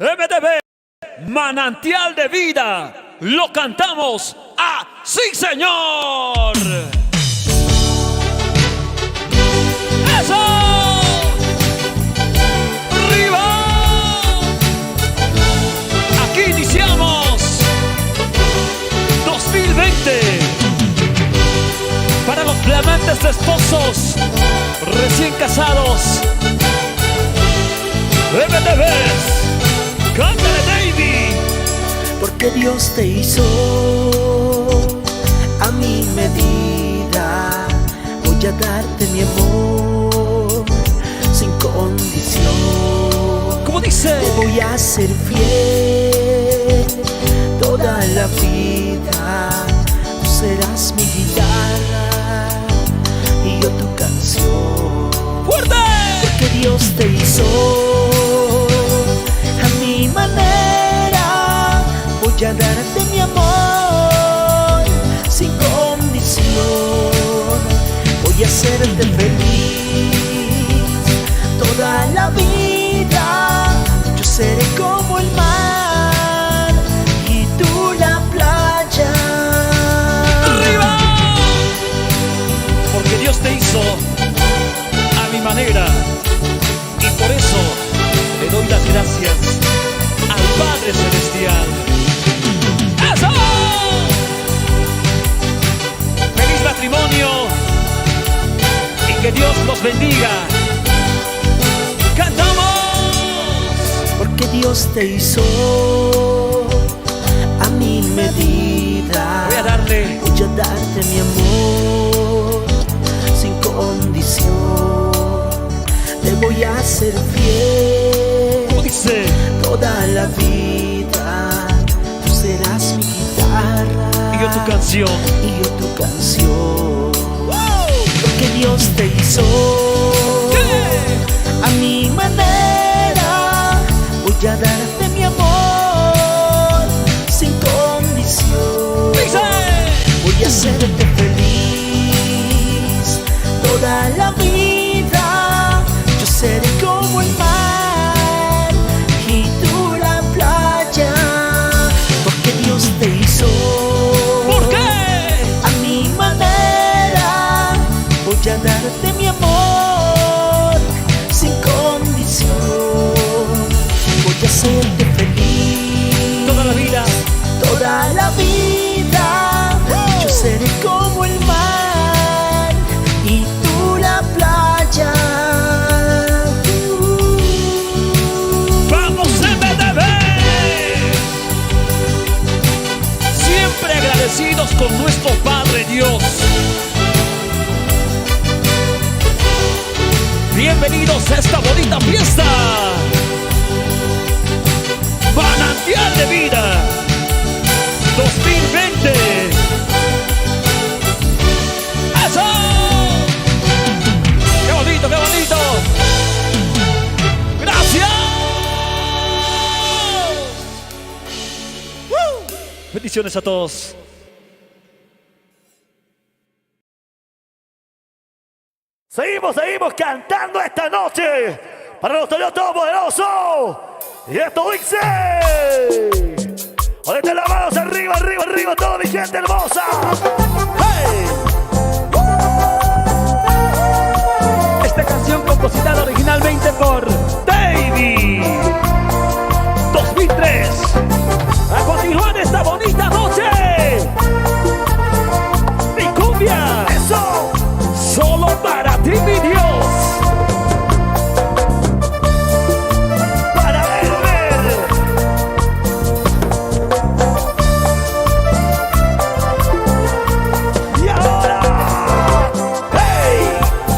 MDB, manantial de vida, lo cantamos así, señor. ¡Eso! ¡Arriba! Aquí iniciamos 2020 para los flamantes esposos recién casados. MDBs, cántale, Davey. Porque Dios te hizo a mi medida. Voy a darte mi amor sin condición. ¿Cómo dice? Te voy a ser fiel toda la vida. Tú serás mi guitarra y yo tu canción. ¡Fuerte! Porque Dios te hizo a mi manera. Voy a darte mi amor sin condición. Voy a hacerte feliz toda la vida. Yo seré como el mar y tú la playa. ¡Arriba! Porque Dios te hizo a mi manera y por eso le doy las gracias al Padre Celestial. ¡Eso! ¡Feliz matrimonio! Y que Dios los bendiga. ¡Cantamos! Porque Dios te hizo a mi medida. Voy a darte mi amor sin condición. Te voy a ser fiel. ¿Cómo dice? Toda la vida. Tú serás mi guitarra Y yo tu canción. y yo tu canción. Porque Dios te hizo a mi manera. Voy a darte mi amor sin condición. ¡Dice! Voy a hacerte feliz toda la vida. Yo seré como el mar y tú la playa. Porque Dios te hizo ¿Por qué? a mi manera. Voy a darte mi amor sin condición. Voy a hacerte feliz Toda la vida. toda la vida. Yo seré como el mar y tú la playa. ¡Vamos, MDB! Siempre agradecidos con nuestro Padre Dios. Bienvenidos a esta bonita fiesta. Manantial de vida 2020. ¡Eso! ¡Qué bonito, qué bonito! ¡Gracias! Bendiciones a todos. Seguimos cantando esta noche para nuestro Dios Todopoderoso. Y esto dice: ponete las manos arriba, arriba, arriba, toda mi gente hermosa. ¡Hey! Esta canción compositada originalmente por Davey 2003. A continuar esta bonita noche. Mi cumbia. ¡Eso! Solo para ti, mi Dios. Para ver. Y ahora. ¡Hey!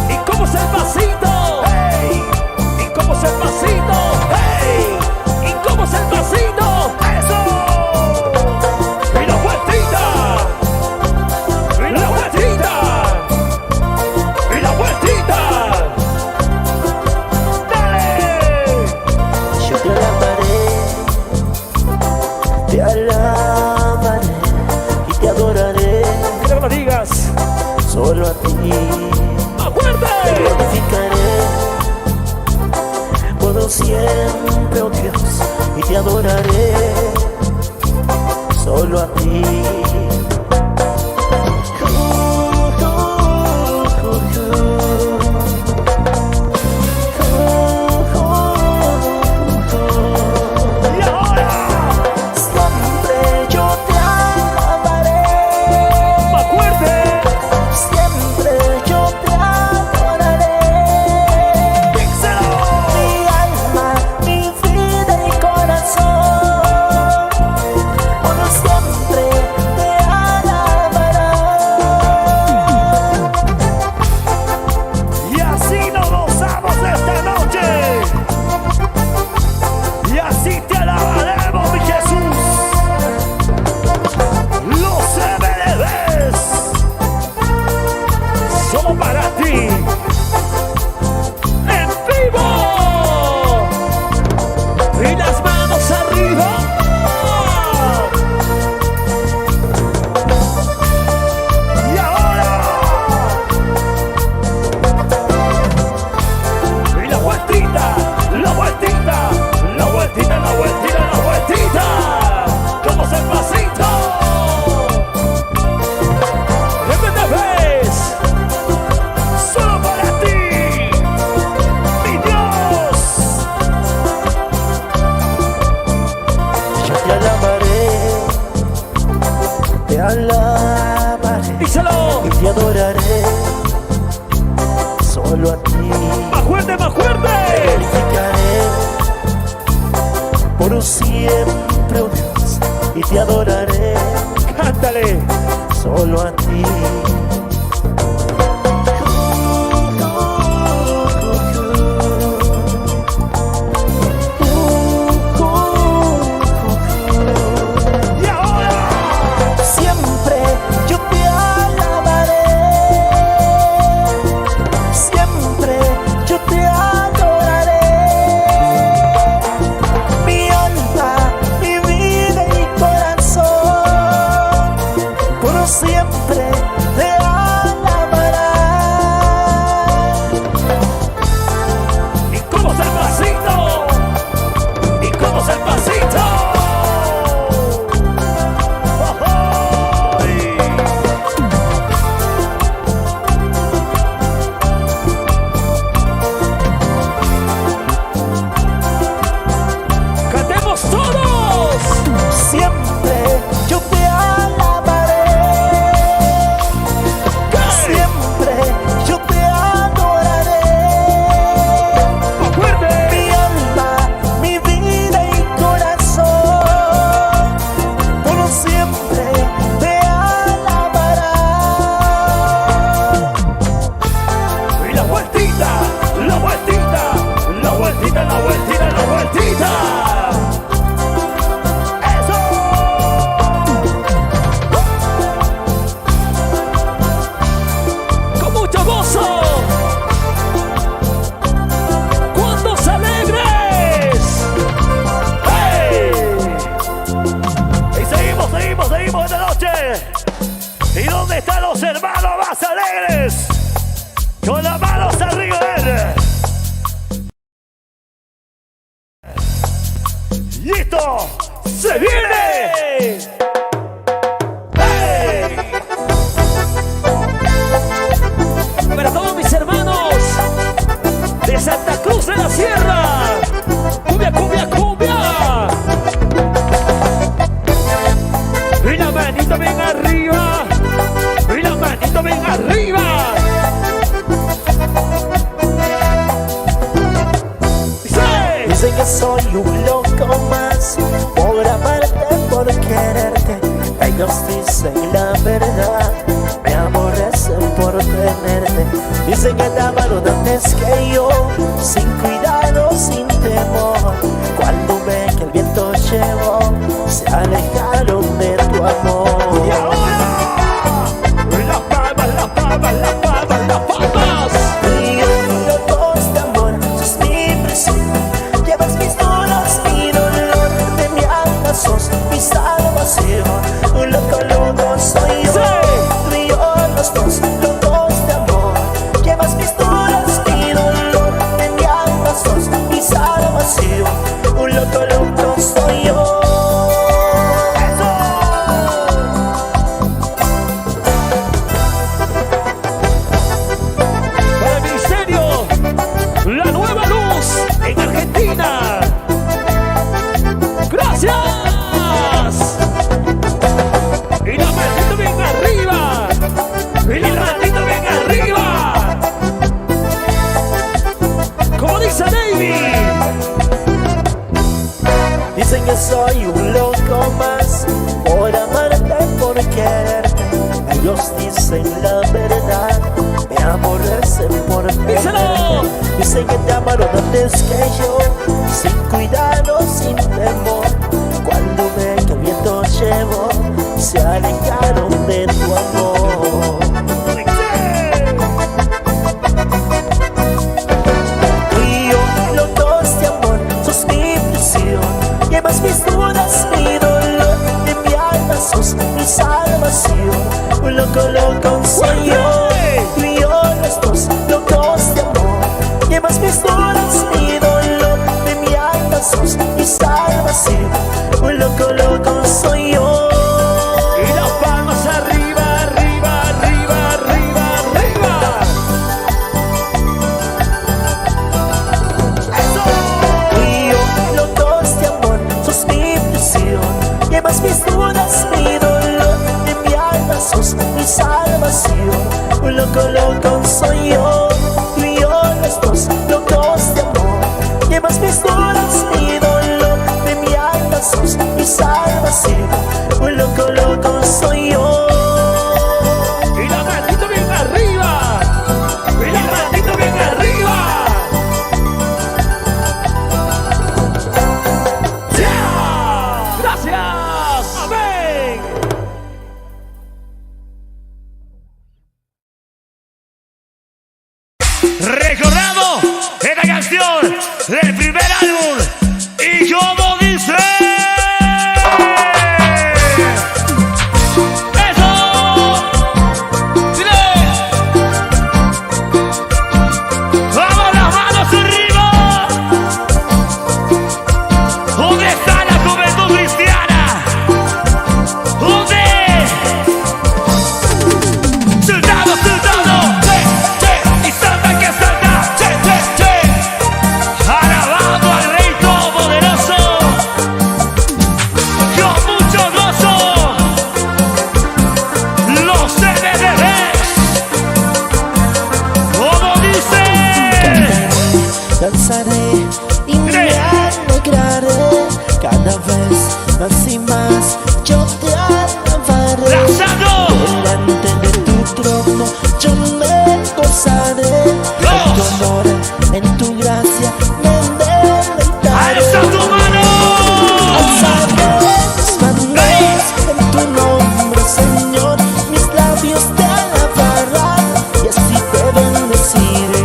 ¿Y cómo es el pasito? ¡Hey! ¿Y cómo es el pasito? ¡Hey! ¿Y cómo es el pasito? ¡Eso! ¡Y la vueltita! ¡Y la vueltita! ¡Y la vueltita! ¡Dale! Yo te alabaré, te alabaré y te adoraré. Que no lo digas. Solo a ti ¡Más fuerte! te glorificaré. Puedo siempre, oh Dios, y te te adoraré solo a ti. Díselo. Y te adoraré solo a ti. ¡Más fuerte, más fuerte! Te glorificaré por un siempre una vez. Y te adoraré, ¡Cántale! solo a ti. Siempre te alabará. ¿Y cómo es el pasito? ¿Y cómo es el pasito? ¡Cantemos todos! Siempre yo te alabaré. ¿Y dónde están los hermanos más alegres? Con las manos arriba. ¡Listo! ¡Se viene! ¡Hey! Para todos mis hermanos de Santa Cruz de la Sierra. ¡Cumbia, cumbia, cumbia! Y la manito bien arriba. Y la manito bien arriba. Dicen que soy un loco más por amarte, por quererte. Ellos dicen la verdad, me aborrecen por tenerte. Dicen que te amaron antes que yo, sin cuidado, sin temor. Cuando ven que el viento llevó, se alejaron de tu amor. Y ahora, las palmas, las palmas, las palmas, las palmas. Locos de amor, sos mi prisión. Llevas mis dudas, mi dolor, de mi alma sos mi salvación. Un loco, loco soy yo, tú y yo los dos, locos de amor. Llevas mis dudas, mi dolor, de mi alma sos mi salvación. Un loco, loco soy por tenerte. Dicen que te amaron antes que yo, sin cuidado, sin temor. Cuando ve que el viento llevó, se alejaron de tu amor. Tú y yo, locos de amor, sos mi prisión. Llevas mis dudas, mi dolor, de mi alma sos mi salvación. Un loco, loco soy yo. Tú y yo, los dos, locos de amor. Llevas mis dudas, mi dolor, de mi alma sos mi salvación. Un loco, loco soy yo. Y las palmas arriba, arriba, arriba, arriba, arriba. ¡Eso! Tú y yo, locos de amor, sos mi prisión. Llevas mis dudas, mi dolor, de mi alma sos mi salvación. Un loco, loco soy yo. Tú y yo, los dos, locos de amor. Llevas mis dudas, mi dolor, de mi alma sos mi salvación. Un loco, loco soy yo. Y la maldita bien arriba. Y la maldita bien arriba. ¡Ya! Gracias. Amén. Recordamos esta canción del primer álbum. Y como dice. Danzaré y me alegraré cada vez más y más. Yo te alabaré delante de tu trono. Yo me gozaré en tu amor, en tu gracia me deleitaré. ¡Alza tu mano! Alzaré mis manos en tu nombre, Señor. Mis labios te alabarán y así te bendeciré.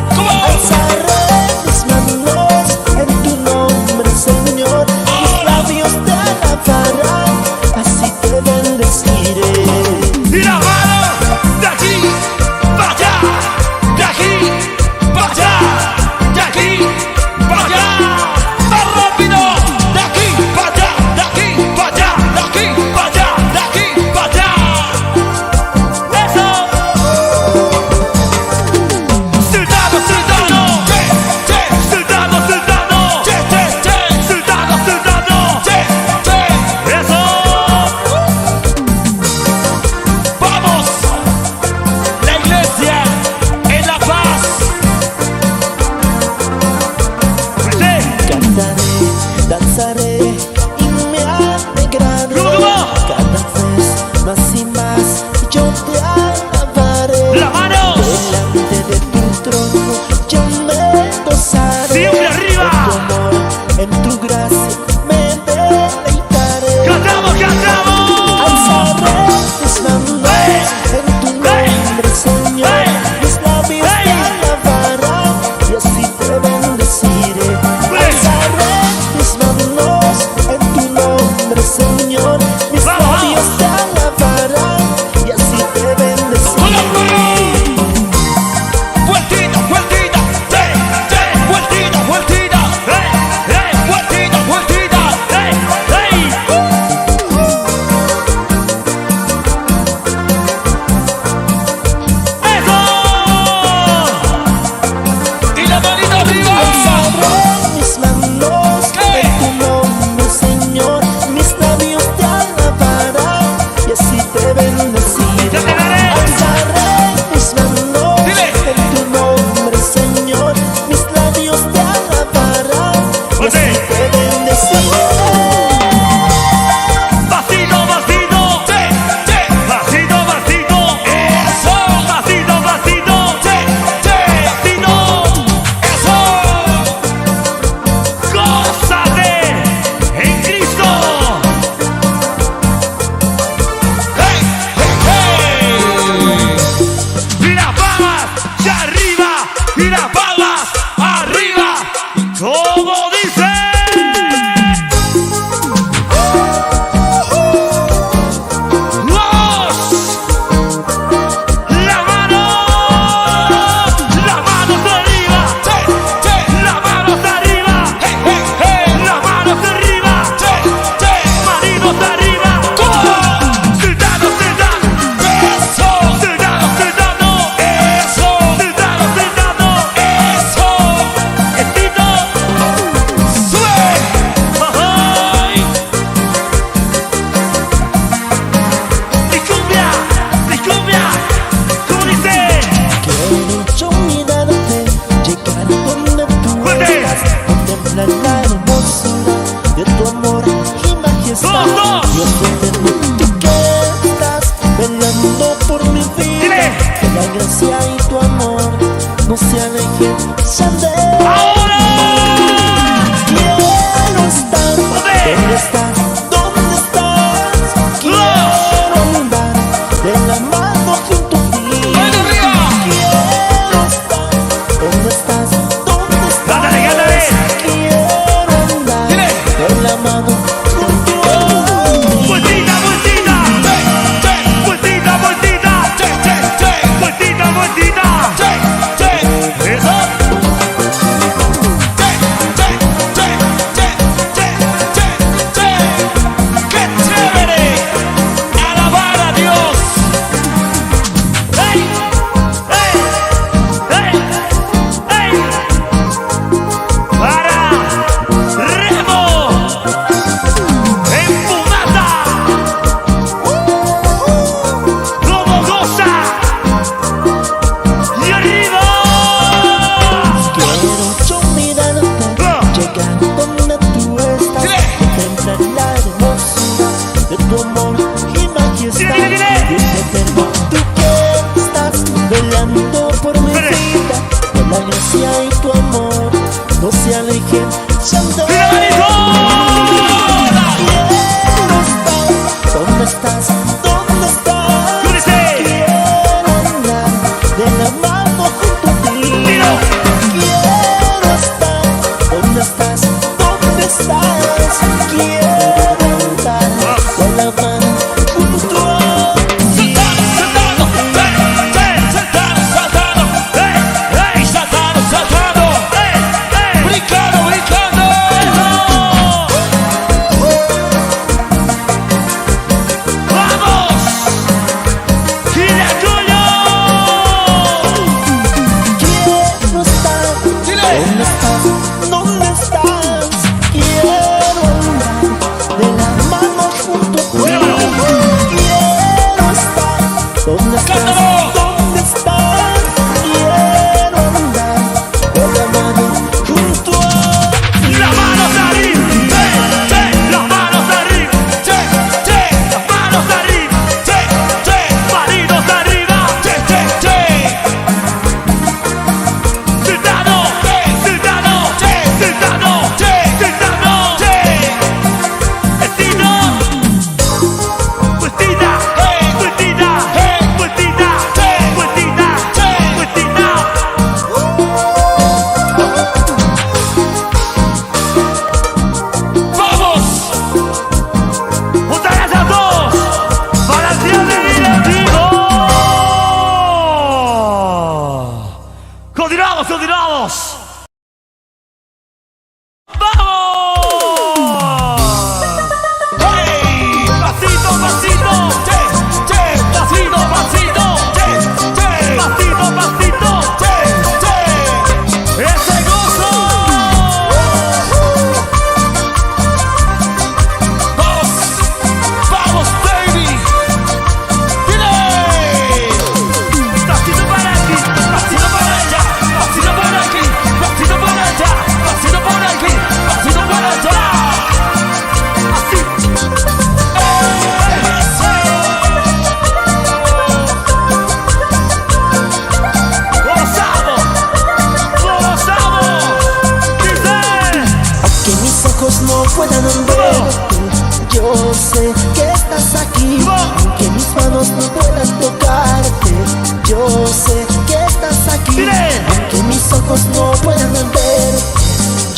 Alzaré mis manos en tu nombre, Señor. Mis labios te alabarán, así te bendeciré. Y la mano de aquí para allá, de aquí para allá, de aquí para allá, más rápido, de aquí para allá, de aquí para allá, de aquí para allá, de aquí para allá. Eso. Sultano, sultano, sultano, sultano, sultano, sultano, eso. Vamos, la iglesia en La Paz. Cantaré, danzaré y me alegraré cada vez más y más. Yo te alabaré Las manos. delante de tu trono. Yo me gozaré Siempre arriba. en tu amor, en tu gracia me deleitaré. Cantamos, cantamos. Alzaré mis manos en tu nombre, Señor. Mis labios te alabarán y así te bendeciré. Alzaré mis manos en tu nombre, Señor. Mis labios te alabarán y así te bendeciré. Vueltita, vueltita, vueltita. Como dice.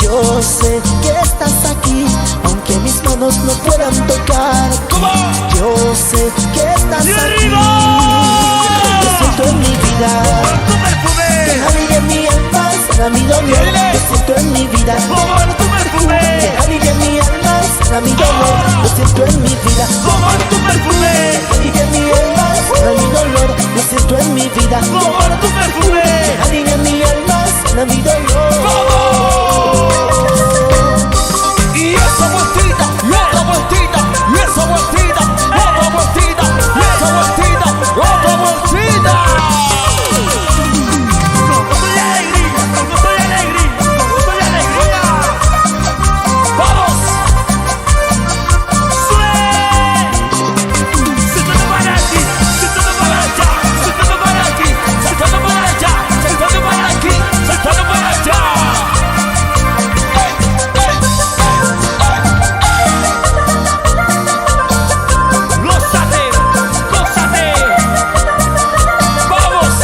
Yo sé que estás aquí, aunque mis manos no puedan tocar. Yo sé que estás ¡Y aquí, arriba! lo siento en mi vida. Tu perfume. Que alivia mi alma, sana mi dolor. Lo siento en mi vida. Como tu perfume. Que alivia mi alma, sana mi dolor. Lo siento en mi vida. Como tu perfume. Que alivia mi alma, sana mi dolor. Lo siento en mi vida. Como tu perfume. Que alivia mi alma, sana mi dolor. Y esa vueltita, y otra vueltita, y esa vueltita, otra vueltita, y esa vueltita, otra vueltita. Con gusto y alegría, con gusto y alegría, con gusto y alegría. ¡Vamos! ¡Sue! Saltando para aquí, saltando para allá, saltando para aquí, Saltando para allá, saltando para aquí, saltando para allá. gózate, gózate. ¡Vamos!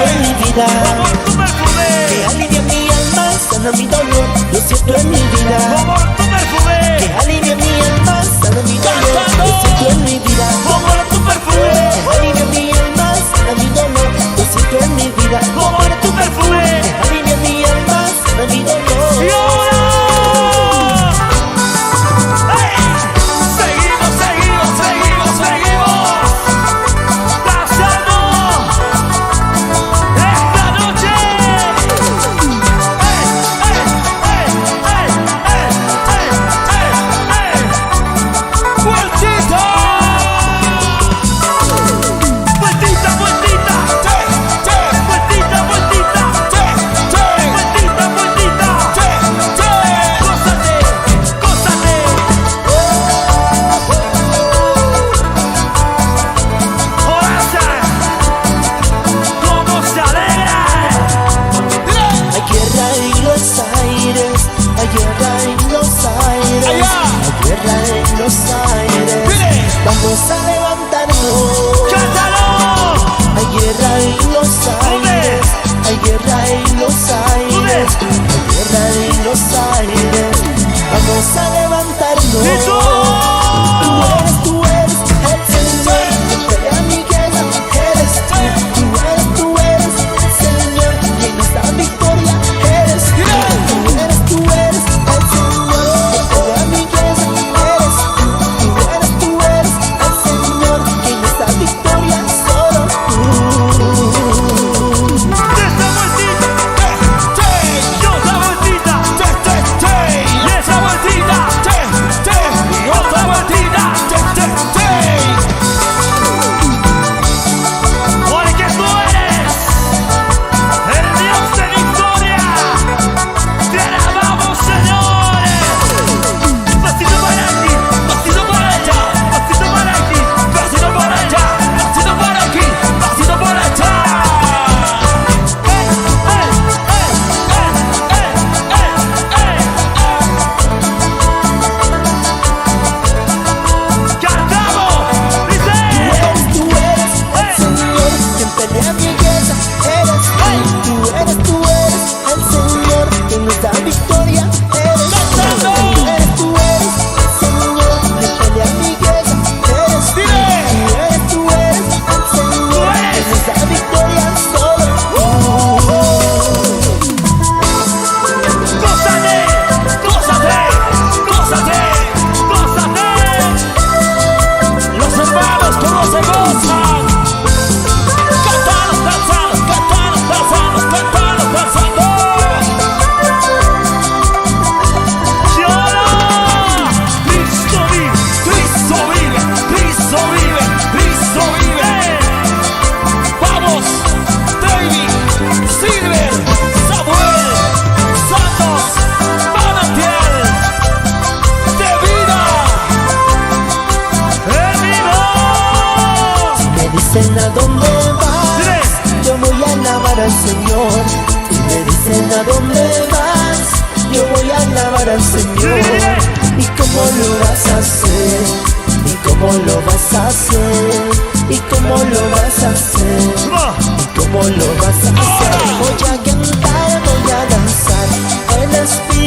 En mi vida. Como tu perfume. Que alivia mi alma, sana mi dolor. Lo siento en mi vida. Como tu perfume. Que alivia mi alma, sana mi dolor. Lo siento en mi vida. Como tu perfume. Que alivia mi alma, sana mi dolor. Lo siento en mi vida. Como tu perfume. Que alivia mi alma, sana mi dolor. Y ahora. ¡Ey! Seguimos, seguimos, seguimos, seguimos. Pasando esta noche. ¡Vueltita! Vueltita, vueltita. Vueltita, vueltita. Vueltita, vueltita. Gózate, gózate. Horaza, cómo se alegra. Hay guerra en los aires. Hay guerra en los aires. Allá. Hay guerra en los aires. Mire. Vamos a levantarnos. ¡Cántalo! Hay guerra en los aires. Hay guerra en los aires. Hay guerra en los aires. Vamos a levantarnos. ¡Y tú! Tú eres el Señor. Quien pelea mi guerra. Eres tú. Tú eres el Señor. Quien nos da victoria. Eres tú. Tú eres el Señor. Quien pelea mi guerra. Eres tú. Tú eres el Señor. Quien nos da victoria. Solo tú. ¡Esa vueltita! ¡Y otra vueltita! ¡Y esa vueltita! ¡Y otra vueltita! Porque tú eres el Dios de victoria. Te alabamos, señores. Pasito para aquí, pasito para allá, pasito para aquí, pasito para allá, pasito para aquí, pasito para allá. ¡Cantamos! ¡Dice! Tú eres el Señor, quien pelea mi guerra. Eres tú eres el Señor, quien nos da victoria. Eres tú eres el Señor, quien pelea mi guerra. Eres tú eres el Señor, quien nos da victoria. Solo ¡Gózate! ¡Gózate! ¡Gózate! ¡Gózate! Los hermanos, ¿cómo se gozan? Cantando, danzando, cantando, danzando, cantando, danzando. ¡Y ahora! ¡Cristo vive! Cristo vive, Cristo vive, Cristo vive. Vamos, David, Silver, Samuel, Santos, Manantial de vida. ¡En mi voz! me dicen a dónde vas, yo voy a alabar al Señor. Y me dicen a dónde vas, yo voy a alabar al Señor. ¿Y cómo lo vas a hacer? ¿Y cómo lo vas a hacer? ¿Y cómo lo vas a hacer? ¿Y cómo lo vas a hacer? Voy a cantar, voy a danzar, el Espíritu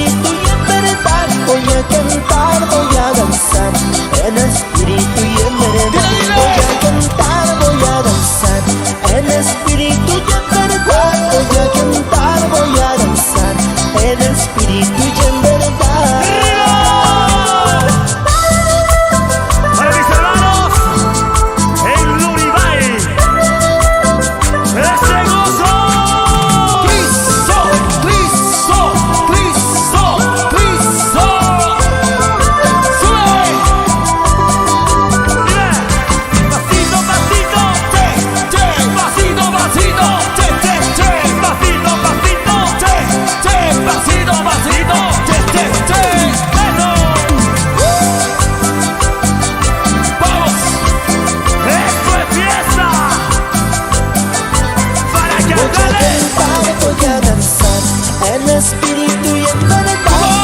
En espíritu y en verdad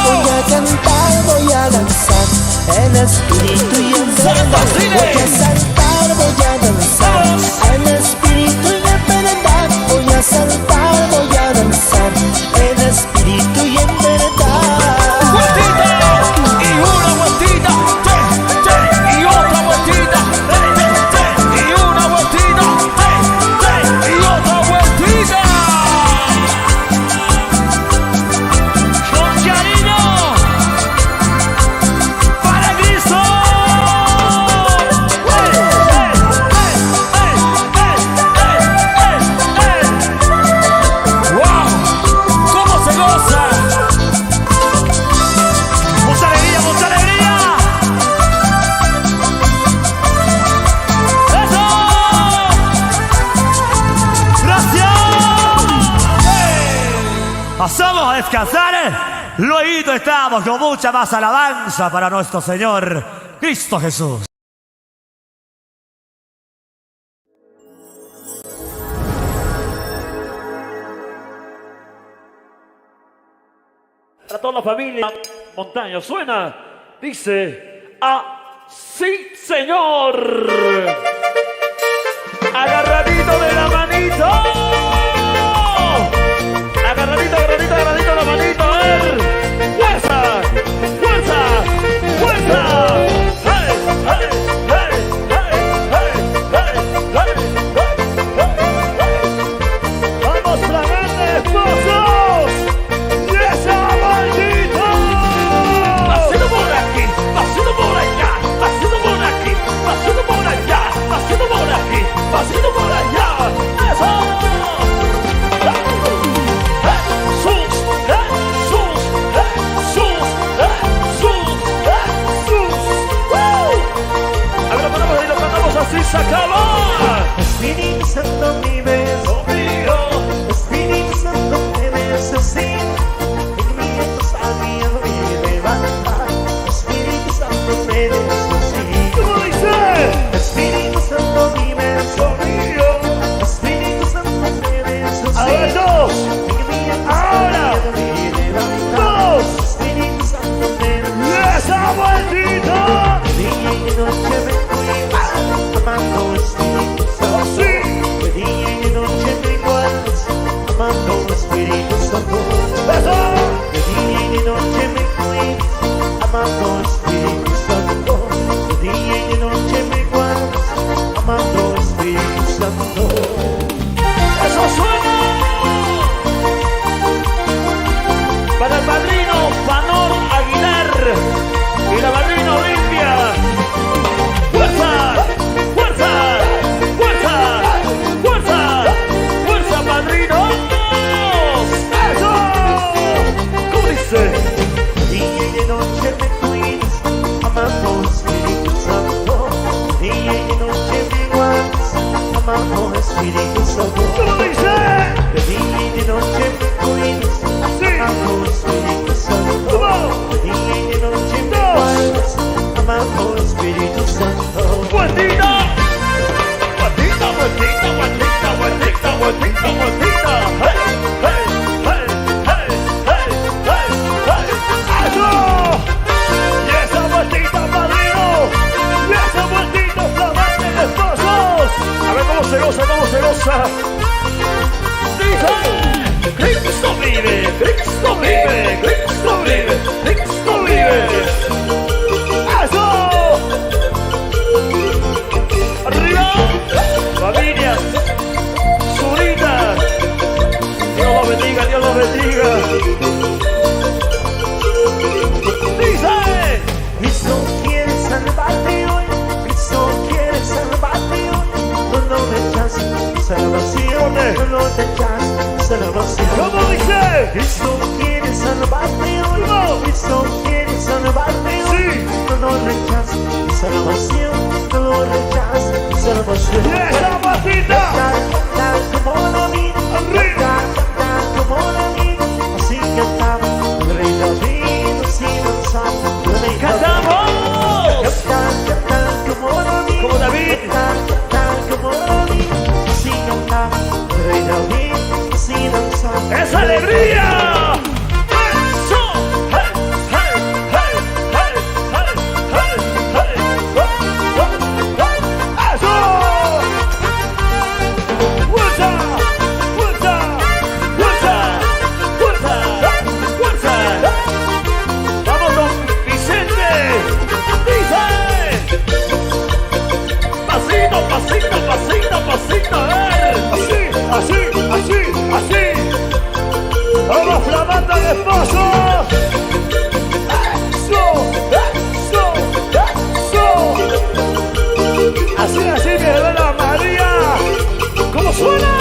voy a cantar, voy a danzar. En espíritu y en verdad voy a saltar, voy a danzar. En espíritu y en verdad voy a saltar, voy a danzar. En espíritu y en verdad. Vueltita y una vueltita, y otra vueltita, y una vueltita, y otra vueltita. Con cariño para Cristo. ¡Wow! ¿Cómo se goza? ¡Mucha alegría, mucha alegría! ¡Eso! ¡Gracias! Pasamos a descansar. Luego estamos con mucha más alabanza para nuestro Señor Cristo Jesús. Para toda la familia, montaña suena, dice así, Señor. Agarradito de la manito. Agarradito, agarradito, agarradito de la manito. A ver. Fuerza, fuerza, fuerza. ¡Hey, hey, hey, hey, hey, hey, hey, hey! ¡Vamos, flamantes esposos! ¡Y esa maldita! Pasito por aquí, pasito por allá, pasito por aquí, pasito por allá, pasito por aquí, pasito por allá. ¡Eso! Jesús, Jesús, Jesús, Jesús, Jesús. A ver, lo cantamos así, se acaba. Espíritu Santo vive Conmigo. Espíritu Santo me necesita, en mí está miedo y levanta. Espíritu Santo me necesita. ¿Cómo dice? Espíritu Santo vive Conmigo. Espíritu Santo me necesita. A ver, dos. En mí está Ahora. miedo y levanta. Dos. Espíritu Santo me ¡Y necesita. esa maldita! De día y de noche me cuidas, amando Espíritu Santo. Sí. De día y de noche me guardas, amando Espíritu Santo. ¡Eso! De día y de noche me cuidas, amando Espíritu Santo. De día y de noche me guardas, amando Espíritu Santo. ¡Eso suena! Para el padrino Panor Aguilar y la madrina Olimpia. ¡Fuerza! ¡Fuerza! ¡Fuerza! ¡Fuerza! ¡Fuerza, padrinos! ¡Eso! ¿Cómo dice? De día y de noche me cuidas, amando Espíritu Santo. De día y de noche me guardas, amando Espíritu Santo. ¿Cómo dice? De día y de noche me cuidas, Sí. amando Espíritu Santo. ¿Cómo? De día y de noche me guardas, amando Espíritu Santo. ¡Vueltita! ¡Vueltita, vueltita, vueltita, vueltita, vueltita, vueltita! ¡Hey, hey, hey, hey, hey, hey, hey! ¡Eso! ¡Y esa vueltita, padrino! ¡Y esa vueltita, flamantes esposos! A ver cómo se goza, cómo se goza. Dice: Cristo vive, Cristo vive, Cristo vive, Cristo vive. ¡Eso! Arriba, familia, Zurita. Dios los bendiga, Dios los bendiga. Dice: Cristo quiere salvarte hoy, Cristo quiere salvarte hoy. No rechaces salvación, no rechaces salvación. ¿Cómo dice? Cristo quiere salvarte hoy, ¿Cómo? Cristo quiere salvarte hoy. Sí. No rechaces salvación, no rechaces salvación. ¡Y esa patita! Canta como David, Arriba. canta como David. Así cantaba el rey David, así danzaba el rey David. ¡Cantamos! Canta como David, Como David. canta como David. Así cantaba el rey David, así danzaba. ¡Esa alegría! los flamantes esposos. Así, mi hermana María. ¿Cómo suena?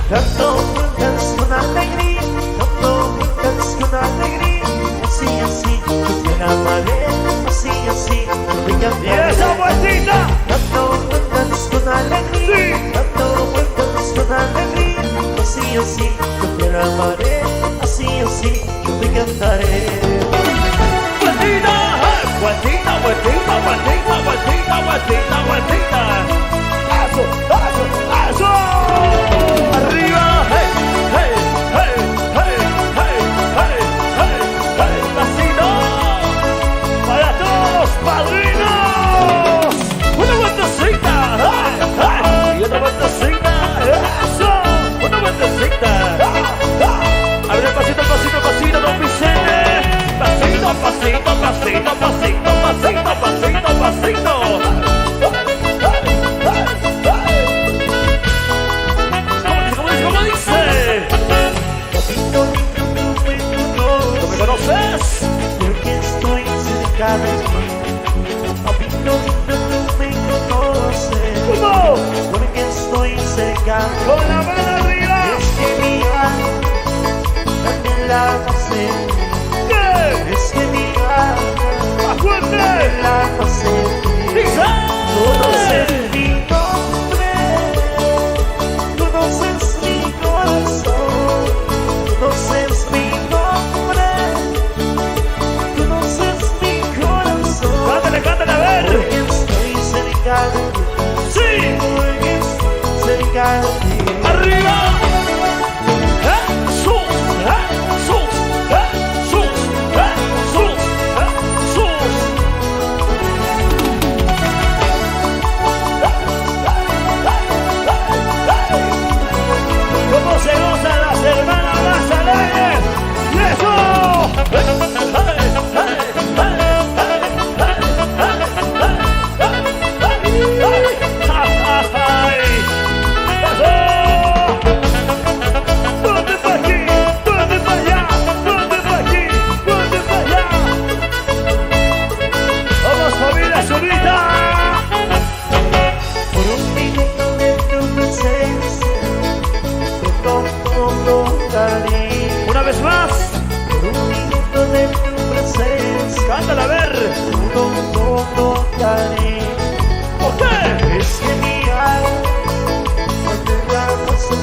Dando vueltas con alegría, dando vueltas con alegría. Así, así, yo te amaré. Así, así, yo te Y cantaré. esa vueltita. Dando vueltas con alegría, Sí. dando vueltas con alegría. Así, así, yo te amaré. Así, así, yo te cantaré. Vueltita, vueltita, vueltita, vueltita, vueltita, vueltita, vueltita. Eso, eso, eso. Arriba, hey, hey, hey, hey, hey, hey, hey, hey. Pasito para todos los padrinos. Una vueltecita, y otra vueltecita. Eso, una vueltecita. Abre pasito, pasito, pasito, don Vicente. Pasito, pasito, pasito, pasito, pasito, pasito, pasito. ¿Cómo dice? ¿No me conoces? Porque estoy cerca de ti. Papito, tú me conoces. ¿Cómo? Porque estoy cerca de ti. Con la mano arriba. Es que mi alma también la pasé. ¿Qué? Es que mi alma ¡Más fuerte! también la pasé. ¡Dice! Conoces mi nombre, conoces mi corazón, conoces mi nombre, conoces mi corazón. Cántale, cántale, a ver. Porque estoy cerca de ti, ¡Sí! porque estoy cerca de ti. ¡Arriba! ¡Jesús! ¡Jesús! ¡Jesús! ¡Jesús! ¡Jesús! ¿Cómo se gozan las hermanas más alegres? ¡Y eso! ¡Ponte pa' aquí! ¡Ponte pa' allá! ¡Ponte pa' aquí! ¡Ponte pa' allá! ¡Vamos, familia Zurita! Por un minuto de tu presencia, te tomo cariño. Una vez más, Por un minuto de tu presencia, cántala a ver. todo cariño. ¿Por qué? Es que mi alma no te la pasé.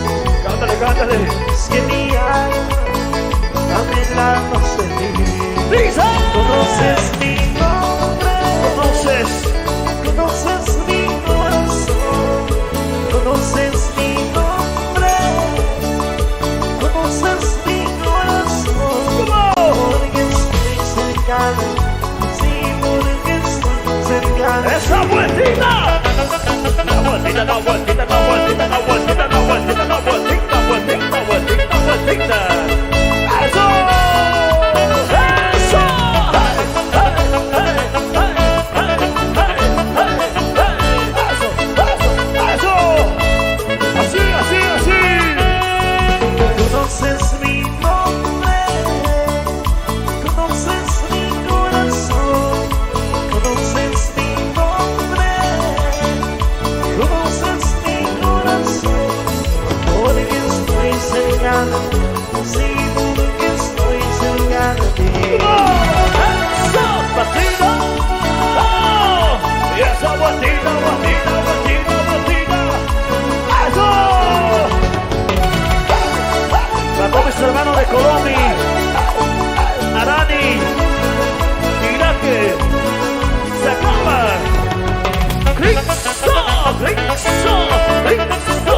Cántale, cántale. Es que mi alma también la pasé. ¡Dice! Conoces mi nombre, Entonces, conoces mi corazón, conoces mi nombre, conoces mi corazón. ¿cómo? Porque estoy cerca de ti, sí, porque estoy cerca de ti. ¡Esa vueltita! La vueltita, la vueltita, la vueltita, la vueltita, la vueltita, la vueltita, vueltita, vueltita, vueltita. ¡Eso! ¡Eso! ¡Eso! ¡Así, así, así! Conoces mi nombre, conoces mi corazón, conoces mi nombre, conoces mi corazón. Porque estoy cerca de ti, sí, porque estoy cerca de ti. ¡Eso! ¡Pasito! ¡Oh! ¡Y esa vueltita, vueltita, vueltita, vueltita! ¡Eso! Para todos mis hermanos de Colombia, Arani, Irak, se acaba. ¡Cristo! ¡Cristo! ¡Cristo!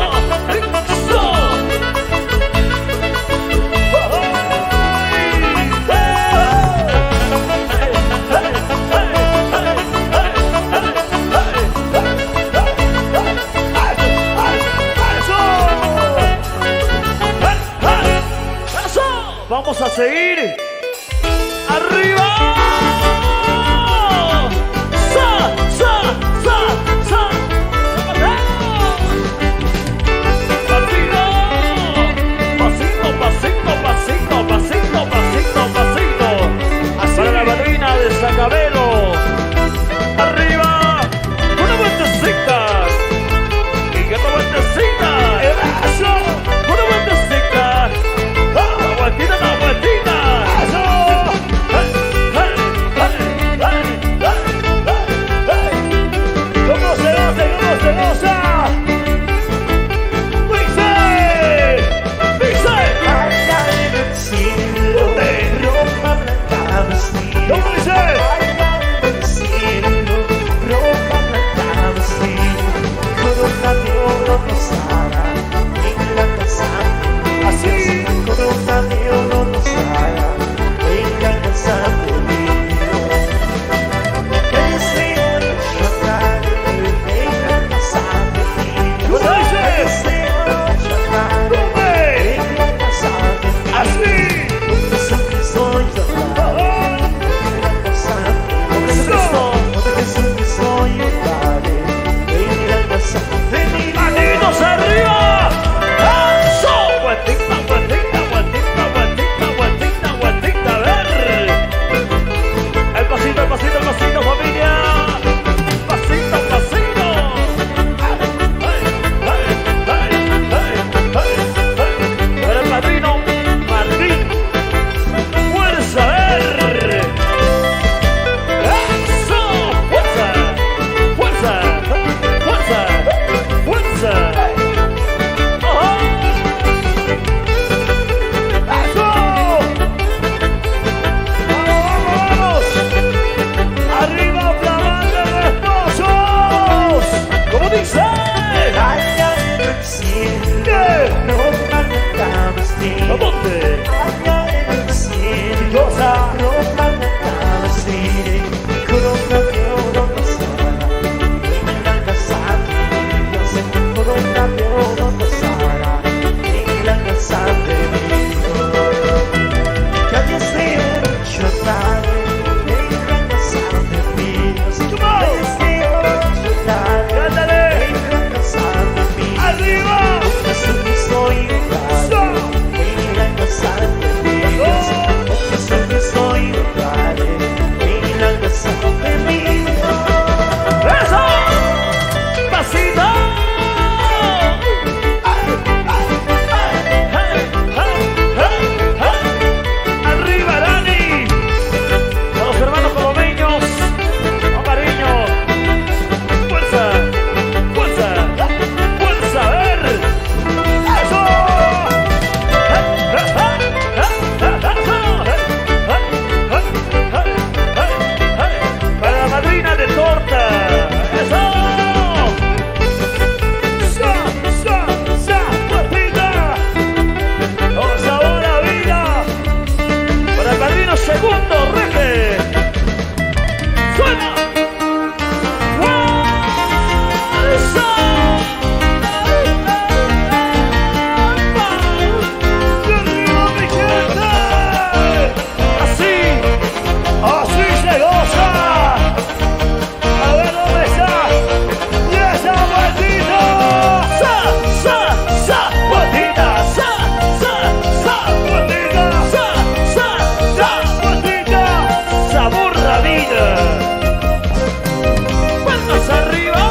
¡Cristo! Vamos a seguir. ¡Arriba! ¡Sa! ¡Sa! ¡Sa! ¡Sa! ¡Pasito! Pasito, pasito, pasito, pasito. Mundo Reggae. Suena. Así se goza. A ver dónde está. Y esa vueltita. Sa, sa, sa, vueltita, sa, sa, sa, Vueltita. sa, sa, sa, Vueltita. sabor la vida. Palmas arriba.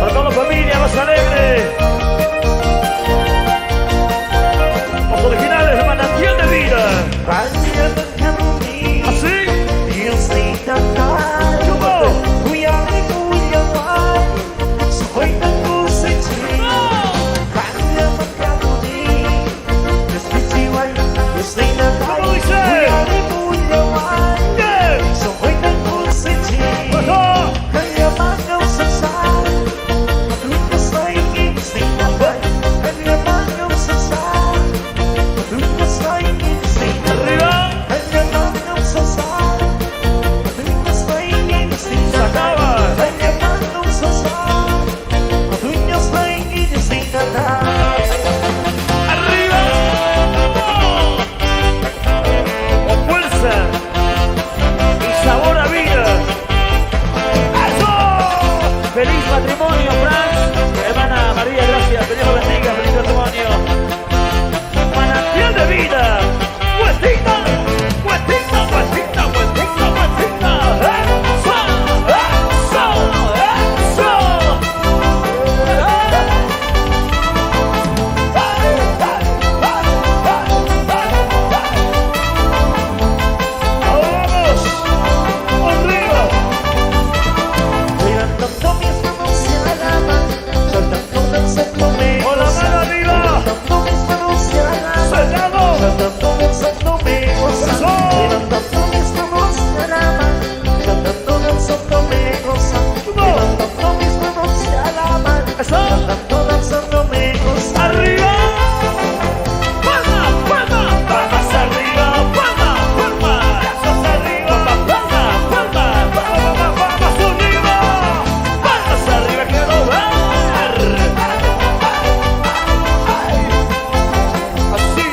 Para toda la familia más alegre. Los originales de Manantial de Vida. Así. ¿Cómo dice? Arriba. Se acaba. Arriba. Con fuerza y sabor a vida. ¡Eso! ¡Feliz matrimonio, Franz! Hermana María, gracias. Dios lo bendiga. ¡Feliz matrimonio! Manantial de vida. ¡Vueltita! ¡Vueltita, vueltita, vueltita, vueltita! ¡Eso! ¡Eso! ¡Eso! Ahora vamos. Arriba. Con la mano arriba. Cerrado. ¡Arriba! ¡Palma, palma! ¡Palmas arriba! ¡Palma, palma! ¡Palmas arriba! ¡Palma, palma! ¡Palmas arriba! ¡Palmas arriba! ¡Quiero ver! Así.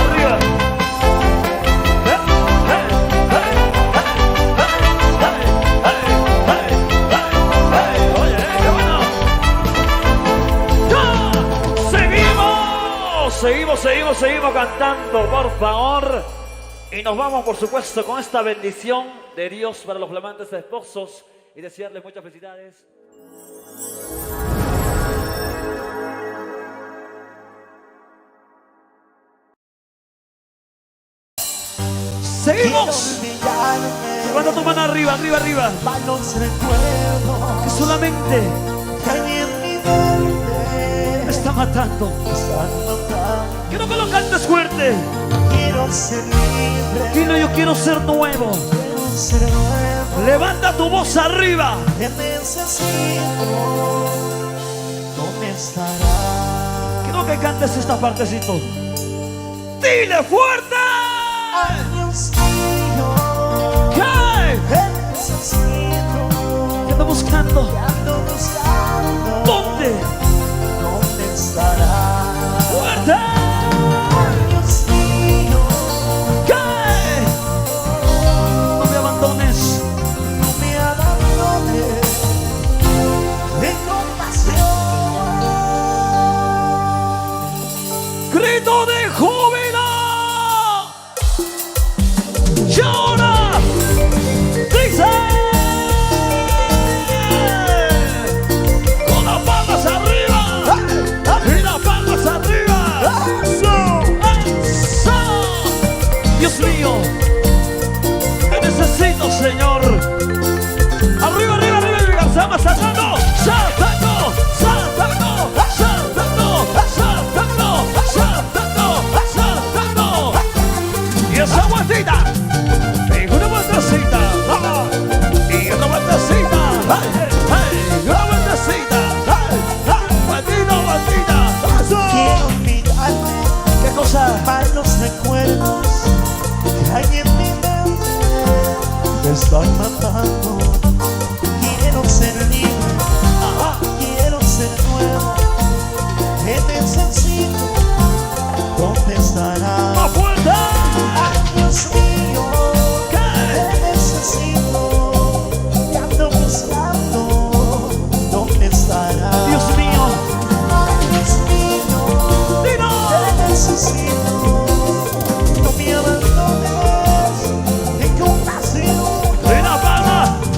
Arriba. Oye, qué bueno. Seguimos cantando, por favor. Y nos vamos, por supuesto, con esta bendición de Dios para los flamantes esposos y desearles muchas felicidades. Seguimos. Levanta tu mano arriba, arriba, arriba. Que solamente me está matando. Quiero que lo cantes fuerte. Dilo, yo quiero ser nuevo. Levanta tu voz arriba. Quiero que cantes esta partecito. Dile fuerte. ¿Qué? ¿Qué ando buscando? ¿Dónde? ¡Fuerte! ¿Qué? No me abandones. Grito de júbilo. Y ahora dice, con las palmas arriba y las palmas arriba. Eso. Dios mío, te necesito, Señor. Arriba, arriba, arriba, arriba. Estamos saltando, saltando, saltando, saltando, saltando, saltando, saltando. están matando. Quiero ser libre, quiero ser nuevo. Te necesito, ¿dónde estarás? ¡Más fuerte! Ay, Dios mío, te necesito, te ando buscando, ¿dónde estarás? Dios mío, Ay, Dios mío, ¡Dino! te necesito, no me abandones, ten compasión.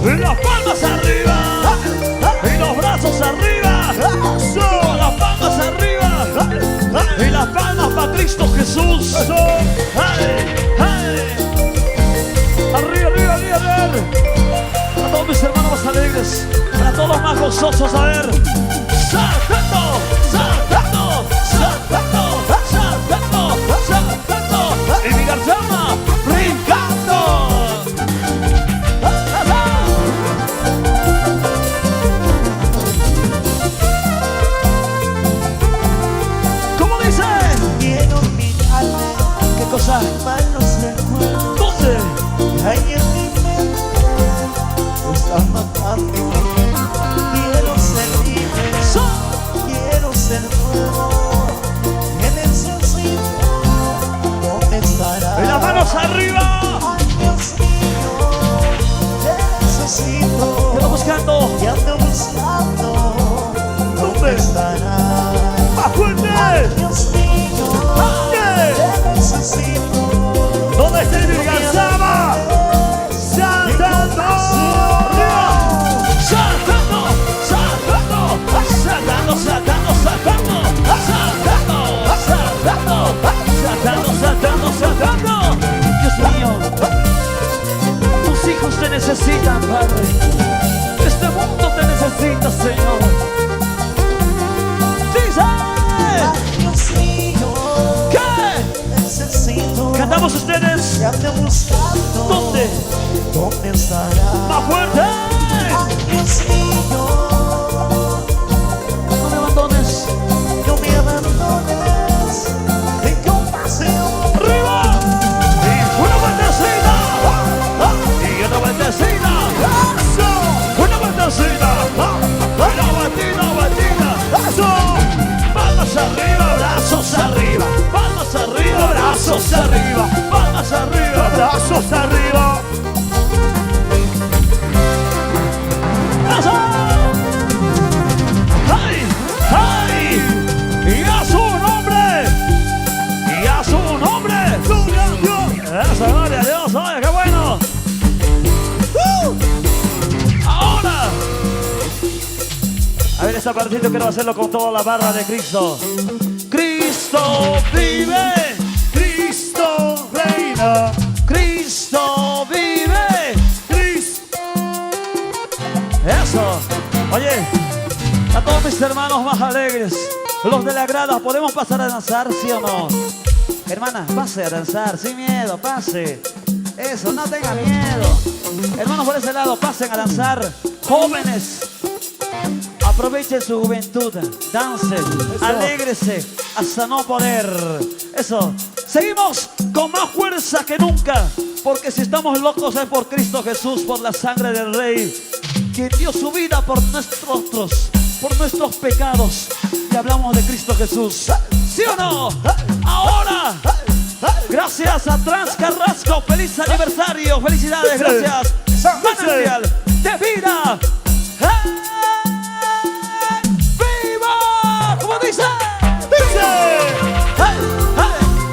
Y las palmas arriba, y los brazos arriba, con las palmas arriba, y las palmas para Cristo Jesús. ¡Ay! ¡Ay! Arriba, arriba, arriba, a ver. A todos mis hermanos más alegres, a todos los más gozosos, a ver. ¡Saltando! ¡Saltando! ¡Saltando! ¡Saltando! ¡Saltando! Y mi garzama brincando. ¿Cómo dice? Quiero olvidarme ¿Qué cosa? malos recuerdos. ¿Dónde? Hay en mi mente, me están matando. Quiero ser libre, quiero ser nuevo. Te necesito, ¿dónde estarás? Y las manos arriba. Ay, Dios mío, te necesito. Te ando buscando. Te ando buscando, ¿dónde estarás? ¡Más fuerte! Dios mío, te necesito. ¿Dónde está mi garzama? ¡Saltando! ¡Arriba! ¡Saltando! ¡Saltando! ¡Saltando! ¡Saltando! ¡Saltando! ¡Saltando! ¡Saltando! ¡Saltando! ¡Saltando! Dios mío, tus hijos te necesitan, Padre. Este mundo te necesita, Señor. Dice. Dios mío, ¿Qué? necesito. ¿Cantamos ustedes? Te ando buscando. ¿Dónde? ¿Dónde estarás? ¡Más fuerte! Ay, Dios mío, No me abandones. no me abandones. Ten compasión. ¡Arriba! Y una vueltecita. Y otra vueltecita. ¡Eso! Una vueltecita. Una vueltita. ¡Eso! Palmas arriba, brazos arriba. Palmas arriba, brazos arriba. Palmas arriba, brazos arriba. ¡Eso! ¡Ay! ¡Ay! ¡Y a su nombre! ¡Y a su nombre! ¡Gloria a Dios! ¡Eso, gloria a Dios! ¡Oye, qué bueno! ¡Ahora! A ver, esta partita quiero hacerlo con toda la barra de Cristo. ¡Cristo vive! ¡Cristo reina! ¡Cristo vive! ¡Cristo! ¡Eso! Oye, a todos mis hermanos más alegres, los de la grada, ¿podemos pasar a danzar, sí o no? Hermana, pase a danzar, sin miedo, pase. Eso, no tenga miedo. Hermanos, por ese lado, pasen a danzar. Jóvenes, aprovechen su juventud, dancen, alégrese hasta no poder. Eso, seguimos con más fuerza que nunca, porque si estamos locos es por Cristo Jesús, por la sangre del Rey, que dio su vida por nuestros pecados. Y hablamos de Cristo Jesús, ¿sí o no? Ahora, gracias a Trans Carrasco, feliz aniversario, felicidades, gracias. Manantial de vida. ¡Viva! ¿Cómo dice?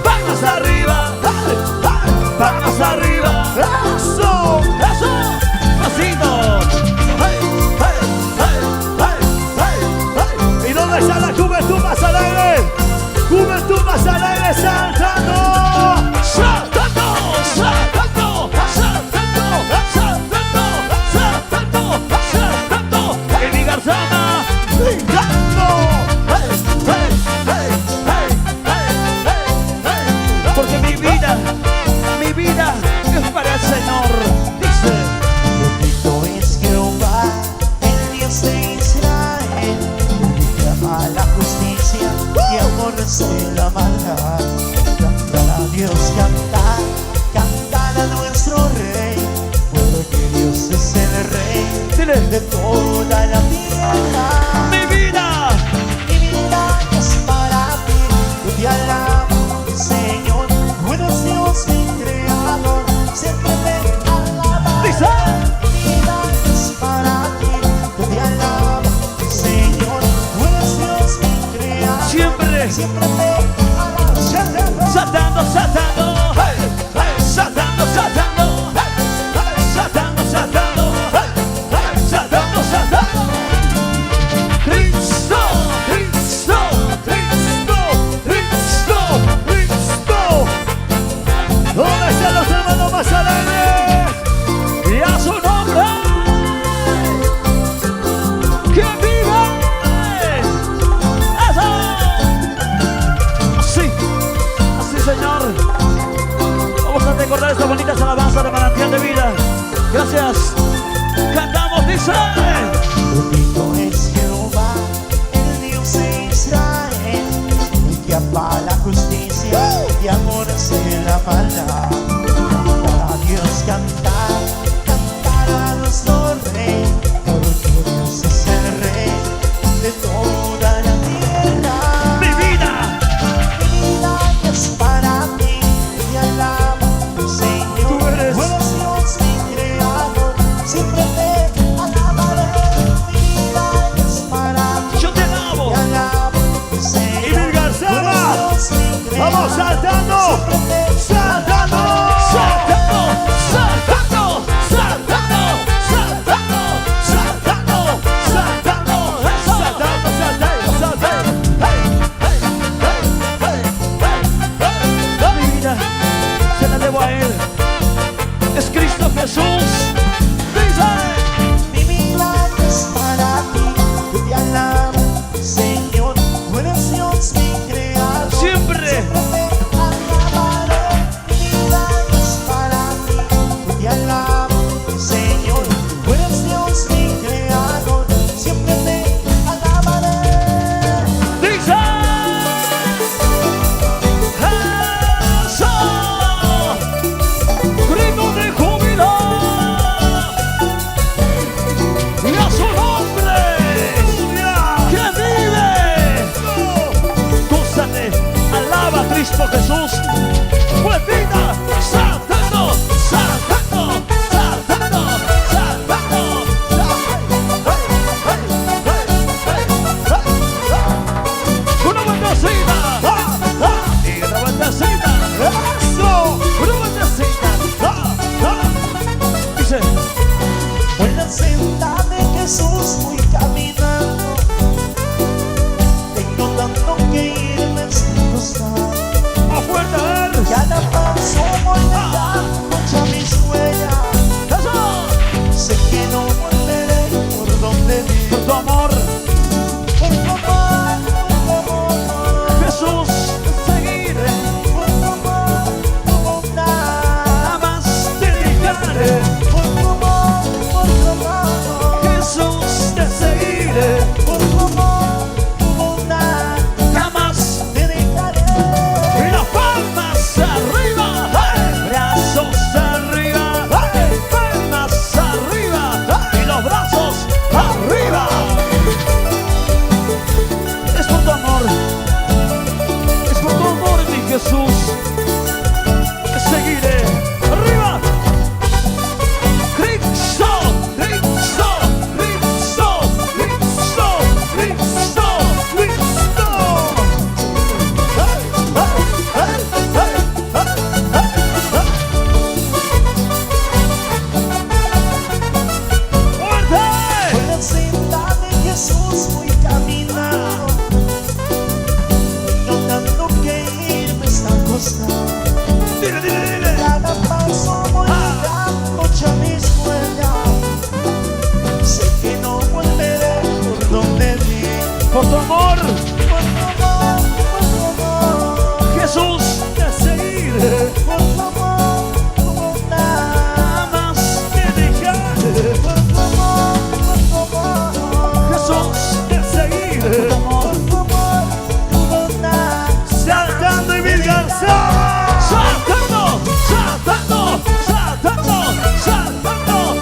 Palmas arriba, palmas arriba. Eso, eso, pasito. ¿Y dónde está la juventud más alegre? Juventud más alegre saltando. Saltando, saltando, saltando, saltando, saltando, saltando. En mi garzama, brincando. Porque mi vida es para el Señor. Dice: Bendito es Jehová, el Dios de Israel, que ama la justicia y aborrece la maldad. Cantar a Dios, cantar, cantar a nuestro Rey, pueblo porque Dios es el Rey Dile. de toda la tierra. Mi vida. Mi vida es para ti, yo te alabo, Señor. Bueno es Dios, mi creador, siempre me alabaré. Dice. Mi vida es para ti, yo te alabo, Señor. Bueno es Dios, mi creador, Siempre. siempre me alabaré. Saltando, saltando. Hey, hey, saltando, saltando. Hey, hey, saltando, saltando. Hey, hey, saltando, saltando. Cristo, Cristo, Cristo, Cristo, Cristo. ¿Dónde están los hermanos más alegres? Y a su nombre. ¡Que viva! ¡Eso! Sí, así, Señor. Vamos a recordar estas bonitas alabanzas de manantial de vida. Gracias. Cantamos, dice. Bendito es Jehová, el Dios de Israel, el que ama la justicia y aborrece la maldad. Cantar a Dios, cantar, cantar a nuestro Rey, porque Dios es el Rey de toda la tierra. Mi vida. Mi vida es para ti, te alabo, Señor. Tú eres. Bueno es Dios, mi creador, siempre te alabaré. Mi vida es para ti, Yo te alabo. te alabo, Señor. Y mi García. Bueno es Dios, mi creador, Vamos saltando. siempre te Saltando, saltando, saltando, saltando, saltando, saltando, saltando, saltando, saltando, saltando. Hey, hey, hey, hey, hey, hey. Mi vida se la debo a Él. Es Cristo Jesús. Dice. Mi vida es para ti, yo te alabo, Señor. Bueno es Dios, mi creador, Siempre. siempre te alabaré. Mi vida es para ti, yo te alabo, Señor. Bueno es Dios, mi creador, siempre te alabaré. Dice. Eso. Grito de júbilo. Y a su nombre. Que vive. Gózate. Alaba a Cristo Jesús. Pues vida. Saltando. Saltando. Saltando. Saltando. Una vueltecita. Y otra vueltecita. Eso. Una vueltecita. Dice. Por la senda de Jesús voy caminando, tengo tanto que irme sin costar. Más fuerte a él. Cada paso voy dejando mucha mis huellas. Eso. Sé que no volveré por donde vi. Por tu amor, Por tu amor, por tu amor, Jesús, te seguiré. por tu amor, tu bondad. Jamás te dejaré. Por tu amor, Jesús, te seguiré. por tu amor, tu bondad. Jamás. Te dejaré. Y las palmas arriba. ¡Hey! Brazos arriba. ¡Hey! Palmas arriba. Y los brazos arriba. Es por tu amor. Es por tu amor, mi Jesús. Te seguiré. Arriba. Cristo, Cristo, Cristo, Cristo, Cristo, Cristo. Hey, hey, hey, hey, hey, hey. ¡Fuerte! Por la senda de Jesús voy caminando, tengo tanto que irme sin costar. Dile, dile, dile. Cada paso voy dando ya mis huellas. Sé que no volveré por donde vi. Por tu amor, Por tu amor, por tu amor, Jesús, te seguiré. por tu amor, tu bondad. Jamás te dejaré. Por tu amor, por tu amor, Jesús, te seguiré. Por tu amor. por tu amor, tu bondad. Saltando y Mil García. Saltando, saltando, saltando, saltando,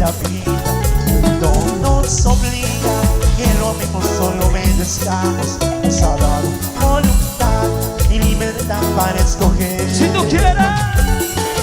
la vida. No nos obliga que lo amemos, solo obedezcamos. Nos ha dado voluntad y libertad para escoger. Si tú quieres,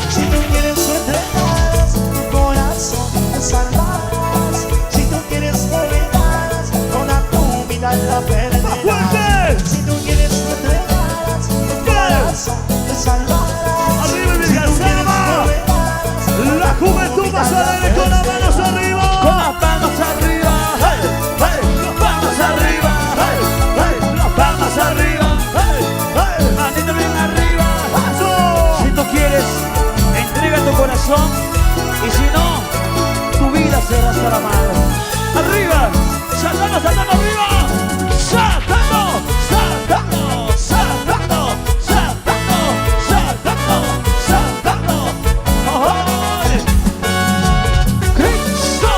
Si tú quieres tú entregarás tu corazón, te salvarás. Si tú quieres tú entregarás toda tu vida, la perderás. fuerte. Si tú quieres tú entregarás tu corazón, te salvarás. Arriba, Si Virgen tú quieres Selma. tú entregarás La juventud toda más tu vida, alegre con las manos arriba. Con las manos arriba, hey, hey, las palmas arriba, hey, hey, las palmas arriba, hey, hey, manito bien arriba. Si tú quieres, entrega tu corazón. Y si no, tu vida será hasta la madre. Arriba, saltando, saltando arriba. Saltando, saltando, saltando, saltando, saltando, saltando. ¡Ay! Cristo,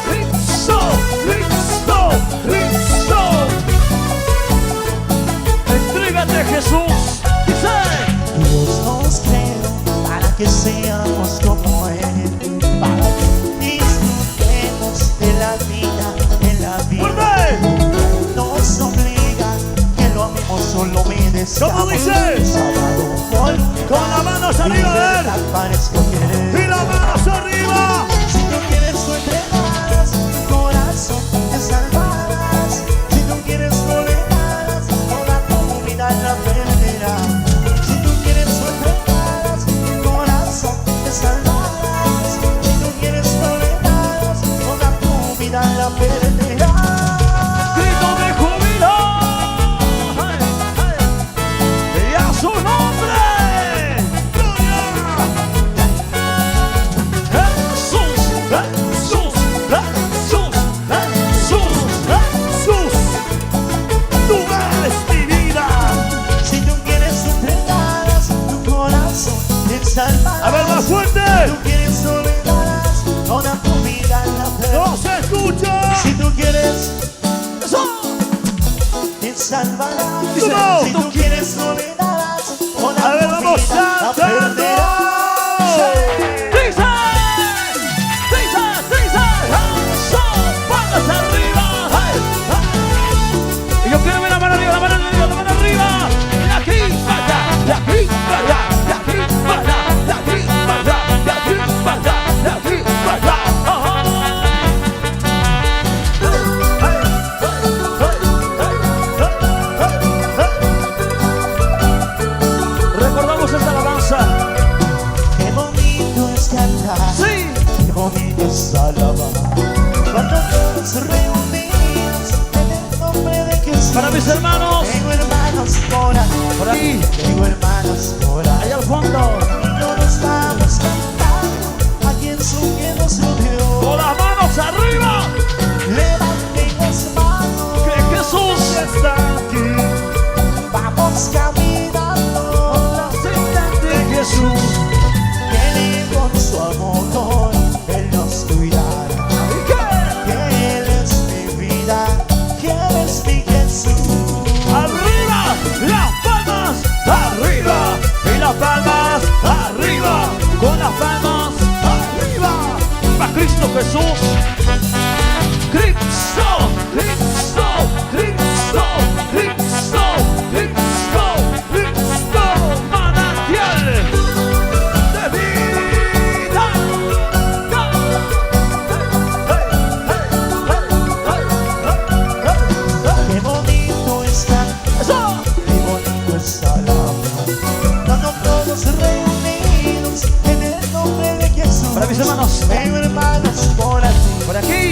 Cristo, Cristo, Cristo. Entrégate, Jesús. Dice. Dios nos creó para que seamos como Él, para que disfrutemos de la vida, de la vida. ¡Fuerte! Nos obliga que lo amemos, solo obedezcamos. ¿Cómo dice? Nos ha dado voluntad Con las manos y arriba, libertad para escoger. y las manos arriba. Si tú quieres tú entregarás tu corazón, te salvarás. Si tú quieres tú entregarás toda tu vida, la perderás. Si tú quieres tú entregarás tu corazón, te salvarás. Si tú quieres tú entregarás toda tu vida, la perderás. Grito de júbilo. ¡Ay, ay! Y a su nombre. ¡Gloria! Jesús, Jesús, Jesús, Jesús, Jesús. Tú eres mi vida. Si tú quieres tú entregarás tu corazón, te salvarás. A ver, más fuerte. Si tú quieres tú entregarás toda tu vida, la perderás. No se escucha. Si tú quieres, Eso. te salvarás. Dice, Si tú quieres, no le darás. Toda A ver, tu vamos vida la saltando. perderás. Dice, dice, dice, eso, palmas arriba. Hey, hey. Y yo quiero ver la mano arriba, la mano arriba, la mano arriba. De aquí para allá, de aquí para allá, de aquí para allá, de aquí para allá, de aquí para allá, de aquí para allá. Recordamos esta alabanza. Qué bonito es cantar. Sí. Qué bonito es alabar. Cuando todos reunidos en el nombre de Jesús. Para mis hermanos, Tengo hermanos por ahí. por aquí, Tengo hermanos por ahí. allá al fondo, Y todos estamos cantando a quien su que nos rodeó. con las manos arriba, Levanten las manos. que Jesús está aquí. Vamos caminando. La señal de Jesús. Que Él con su amor Él nos cuidará. ¿Y qué? Que Él es mi vida, que Él es mi Jesús. Arriba, las palmas arriba, y las palmas arriba, con las palmas arriba. Para Cristo Jesús. Cristo, Cristo, Cristo, Cristo, Cristo, Cristo, manantial de vida. Qué bonito está, Eso. qué bonito es alabar. Cuando todos reunidos en el nombre de Jesús. Para mis hermanos. Tengo hermanos por aquí. Por aquí.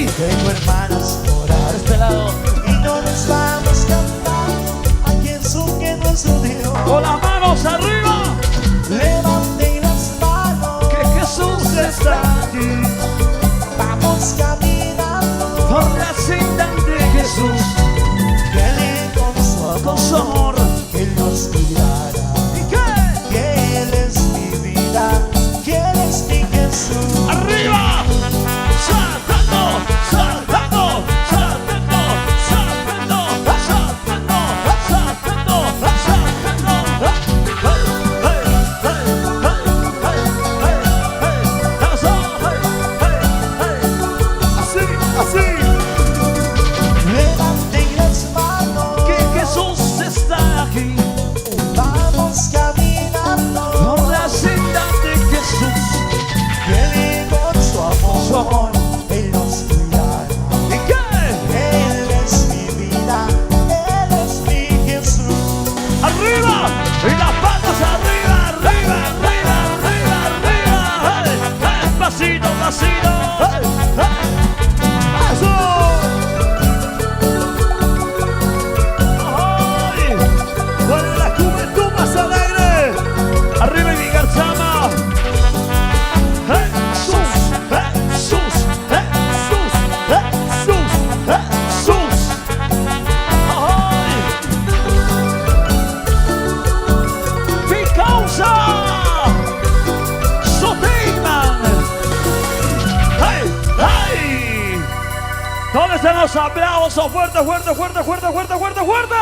¿Dónde están los aplausos? Fuerte, fuerte, fuerte, fuerte, fuerte, fuerte, fuerte.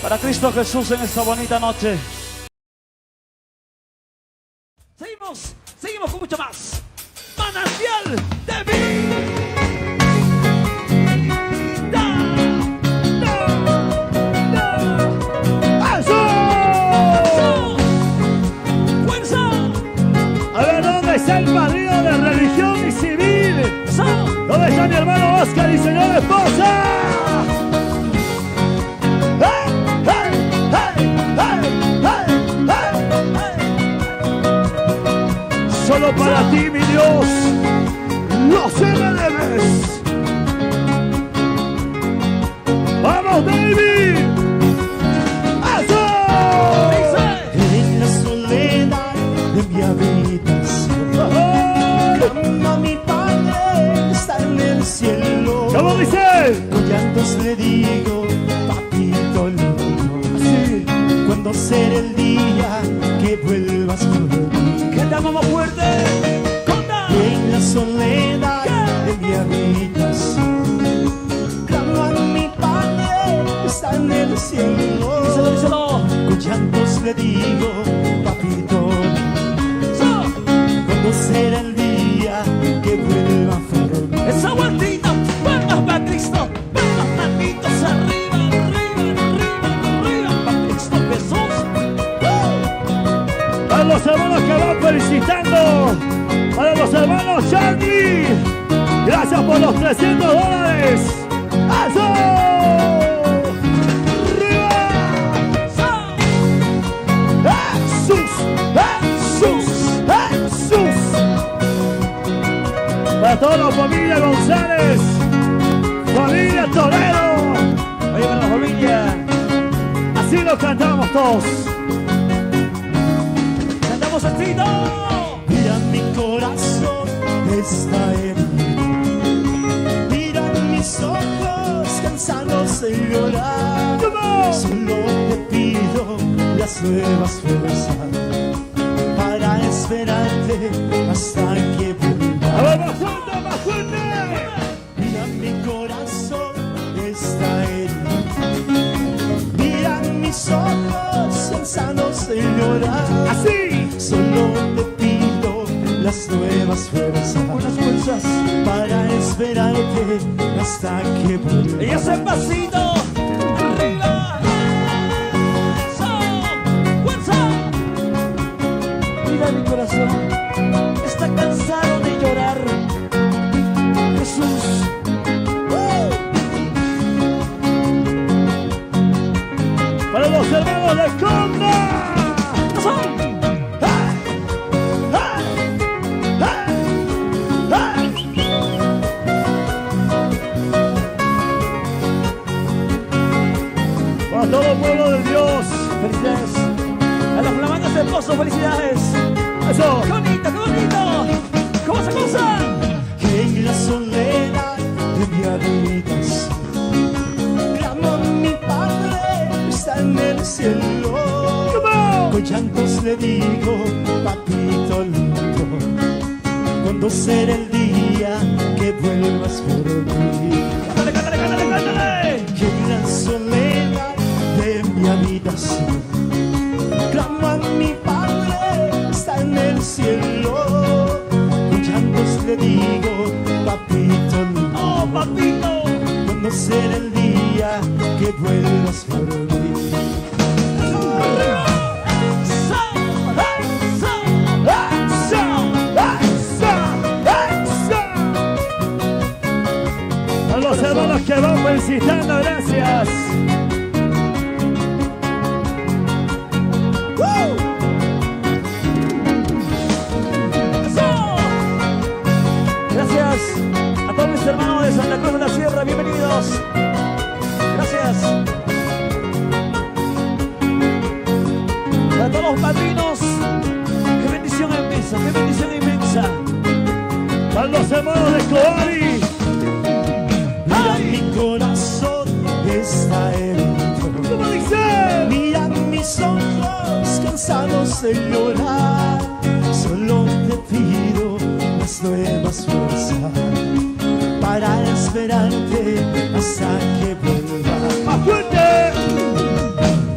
Para Cristo Jesús en esta bonita noche. Seguimos, seguimos con mucho más. Manantial de vida. Está el padrino de religión y civil. ¿Dónde está mi hermano Oscar y señor esposa? ¡Hey, hey, hey, hey, hey, hey! Solo para ti, mi Dios, los MDBs. ¡Vamos, David! ¡Eso! En la soledad de mi habitación, clamo a mi Padre, está en el cielo. ¿Cómo dice? Con llantos le digo, papito lindo, Sí. cuando será el día que vuelvas por mí. Cantamos más fuerte. Conta. En la soledad de mi habitación, clamo a mi Padre, está en el cielo. Díselo, díselo. Con llantos le digo, papito, cuando será el día que vuelva a mí. Esa vueltita, palmas para Cristo, palmas manitos arriba, arriba, arriba, arriba, para Cristo Jesús. Para los hermanos que van felicitando, para los hermanos Charlie, gracias por los $300. ¡Eso! ¡Arriba! ¡Jesús! ¡Jesús! ¡Jesús! Para toda la familia González, familia Torero, Oye, para la familia, así lo cantamos todos. cantamos así, no. Mira mi corazón está herido, mira mis ojos cansados de llorar. Solo te pido las nuevas fuerzas para esperarte hasta que vuelva. A ver, más fuerte, más fuerte. Mira mi corazón está herido, mira mis ojos cansados de llorar. Así. Solo te pido las nuevas fuerzas para esperarte hasta que vuelva. Y ese pasito, arriba. Eso, fuerza. Mira mi corazón, está cansado de llorar. Jesús. Para los hermanos de Conda. Eso. Para todo el pueblo de Dios. Felicidades. A los flamantes esposos, felicidades. Eso. ¡Qué bonito, qué bonito! ¿Cómo se cosa? En la soledad de mi habitación, clamo a mi Padre, está en el cielo. Con llantos le digo, papito lindo, cuando será el día que vuelvas por mí. ¡Cántale, cántale, cántale, cántale! En la soledad de mi habitación, clamo a mi Padre, está en el cielo. Con llantos le digo, papito lindo, ¡Oh, papito! cuando será el día que vuelvas por mí. A los hermanos que van felicitando, gracias. Gracias a todos mis hermanos de Santa Cruz de la Sierra, bienvenidos. Gracias. A todos los padrinos, qué bendición inmensa, qué bendición inmensa. Para los hermanos de Coari. Mira mi corazón está herido, ¿Cómo dice? mira mis ojos cansados de llorar. Solo te pido las nuevas fuerzas para esperarte hasta que vuelva. ¡Más fuerte!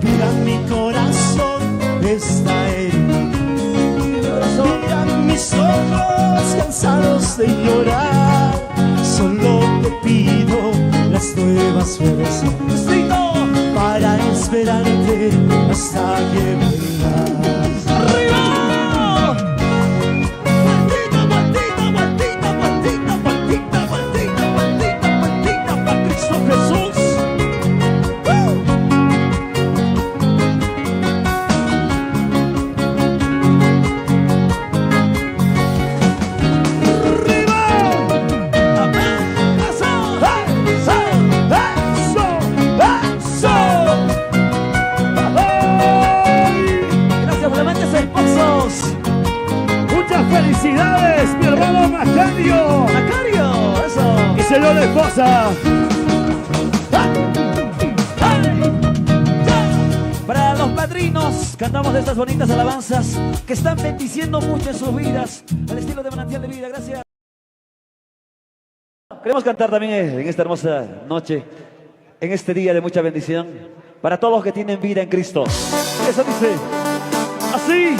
Mira mi corazón, está herido. Mira mis ojos cansados de llorar. Solo te pido las nuevas versiones para esperarte hasta que vuelvas. ¡Arriba! Maldita, maldita, maldita, maldita, maldita, maldita, maldita, maldita, maldita, Cristo Jesús. Gracias por amantes esposos. Muchas felicidades, mi hermano Macario Macario, eso. y señor esposa. Para los padrinos, cantamos estas bonitas alabanzas que están bendiciendo mucho en sus vidas, al estilo de Manantial de Vida. Gracias. Queremos cantar también en esta hermosa noche, en este día de mucha bendición, para todos los que tienen vida en Cristo. Eso dice así.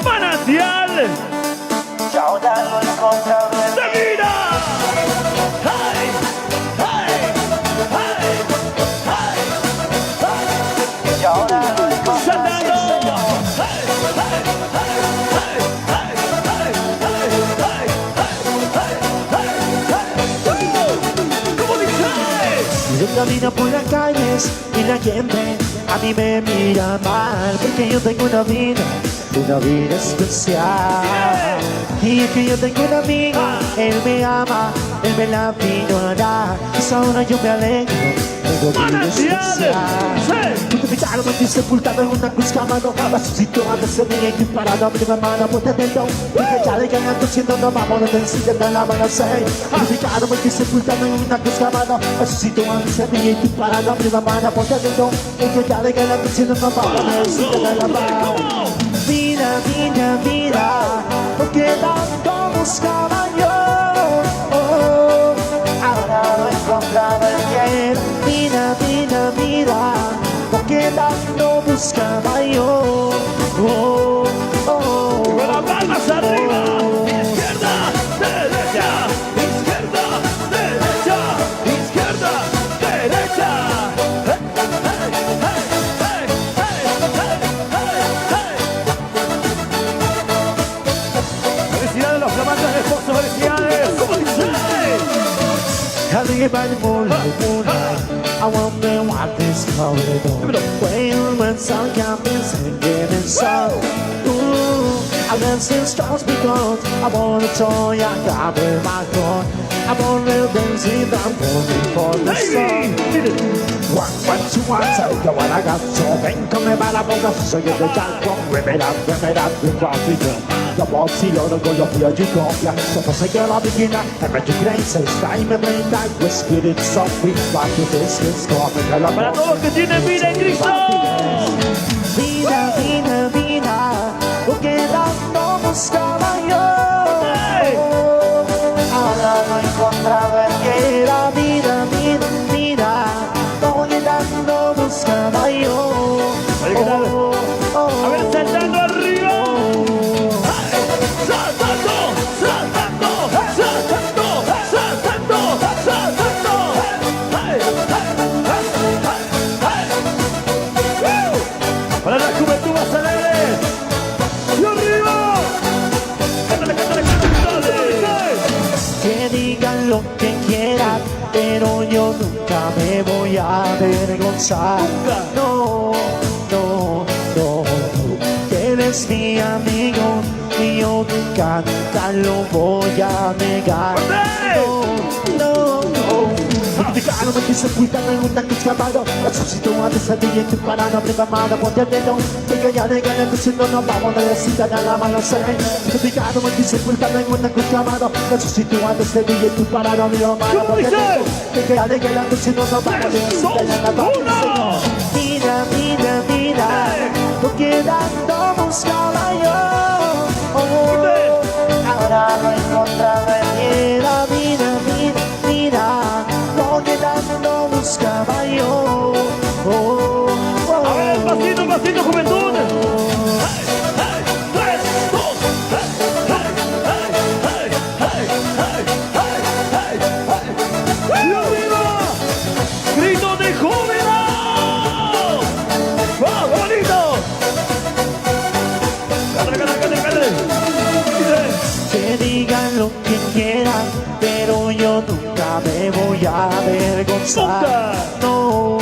Manantial Y ahora lo he encontrado en de vida. ¡Ay! ¡Ay! ¡Ay! ¡Ay! Y ahora lo he encontrado. ¡Saltando! ¿Cómo dices? Yo camino por las calles y la gente a mí me mira mal porque yo tengo una vida especial. Y es que yo tengo un amigo, él me ama, él me la vino a dar. Pues ahora yo me alegro, tengo vida Manantial. especial. Sí. Crucificado, muerto y sepultado en una cruz clamando. Resucitó antes de mí y parado, mi hermana, pues te tentó. Porque ya de ganando siendo no vamos a decir de la mano seis. Crucificado, muerto y sepultado en una cruz clamando. Resucitó antes de mí y parado, mi hermana, pues te tentó. Porque ya de ganando siendo no vamos a decir de la mano. Vida, vida, vida, porque tanto buscaba yo. Ahora lo he encontrado en que vida, vida, vida, porque tanto buscaba yo. Con las palmas arriba. Izquierda, derecha. Izquierda, derecha. Izquierda, derecha. Felicidades a los flamantes esposos, felicidades. ¿Cómo dice? Everybody moonlight, I wonder what this color on. When sun comes and getting sun. I dance in stars because I want a toy, I got in my car. I want to dance in the morning for the sun. One, two, one, take what I got. So ven con me para boca, so you the jack from rip it up, the coffee gun. Jag var silor och jag bjöd ju koppla. Så får sig göra beginna, jag vet ju gränser. Stäj med mig där, whisper it softly. Vart du fiskeskapet hela Para todos los que tienen vida en Cristo. Vida, vida, vida, porque tanto buscaba yo. Ahora lo he encontrado en que era vida, vida, vida, porque tanto buscaba yo. ¿Qué tal? A ver, saltando arriba. ¡Saltando! ¡Saltando! ¡Saltando! ¡Saltando! ¡Saltando! Para la juventud más alegre. ¡Y arriba! ¡Cántale, cántale, cántale! Que digan lo que quieran, pero yo nunca me voy a avergonzar. No, no, no, que eres mi amigo y yo nunca, nunca lo voy a negar. No, no, no. Sacrificado, me quise sepultado en una cruz clavado. Resucitó antes de ti y tu parada, prima amada, ponte el dedo. Porque ya de ganas diciendo no vamos a necesitar nada más, no sé. Sacrificado, me quise sepultado en una cruz clavado. Resucitó antes de ti y tu parada, mi amada, ponte el dedo. Porque ya de ganas diciendo no vamos a necesitar nada más, no sé. Vida, vida, vida, porque tanto buscaba yo. Ahora lo he encontrado en la vida. pero yo nunca me voy a avergonzar. No,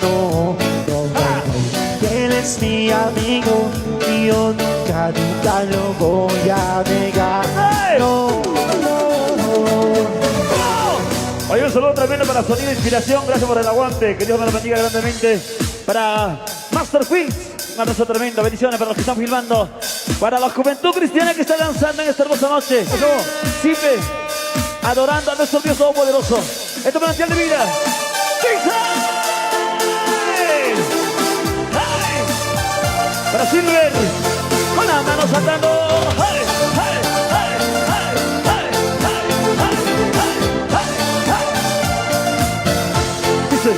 no, no, no. Él es mi amigo y yo nunca, nunca lo voy a negar. No, no, no. Hoy un saludo tremendo para Sonido Inspiración. Gracias por el aguante. Que Dios me lo bendiga grandemente. Para Master Queens. Un abrazo tremendo. Bendiciones para los que están filmando. Para la juventud cristiana que está danzando en esta hermosa noche. Siempre adorando a nuestro Dios Todopoderoso. Esto es manantial de vida. Para Silver. Con las manos saltando. Dice.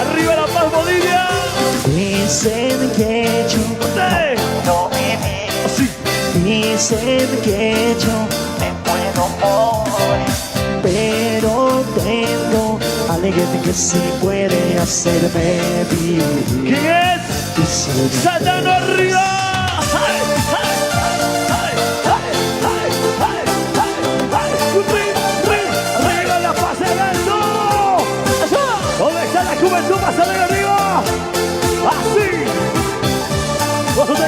Arriba La Paz, Bolivia. Dicen que yo no me Así. Dicen que yo me puedo morir, pero tengo alguien que sí puede hacerme vivir. ¿Quién es? Saltando arriba. Arriba La Paz, evento. ¿Dónde está la juventud? Pásale arriba. Así. Gózate.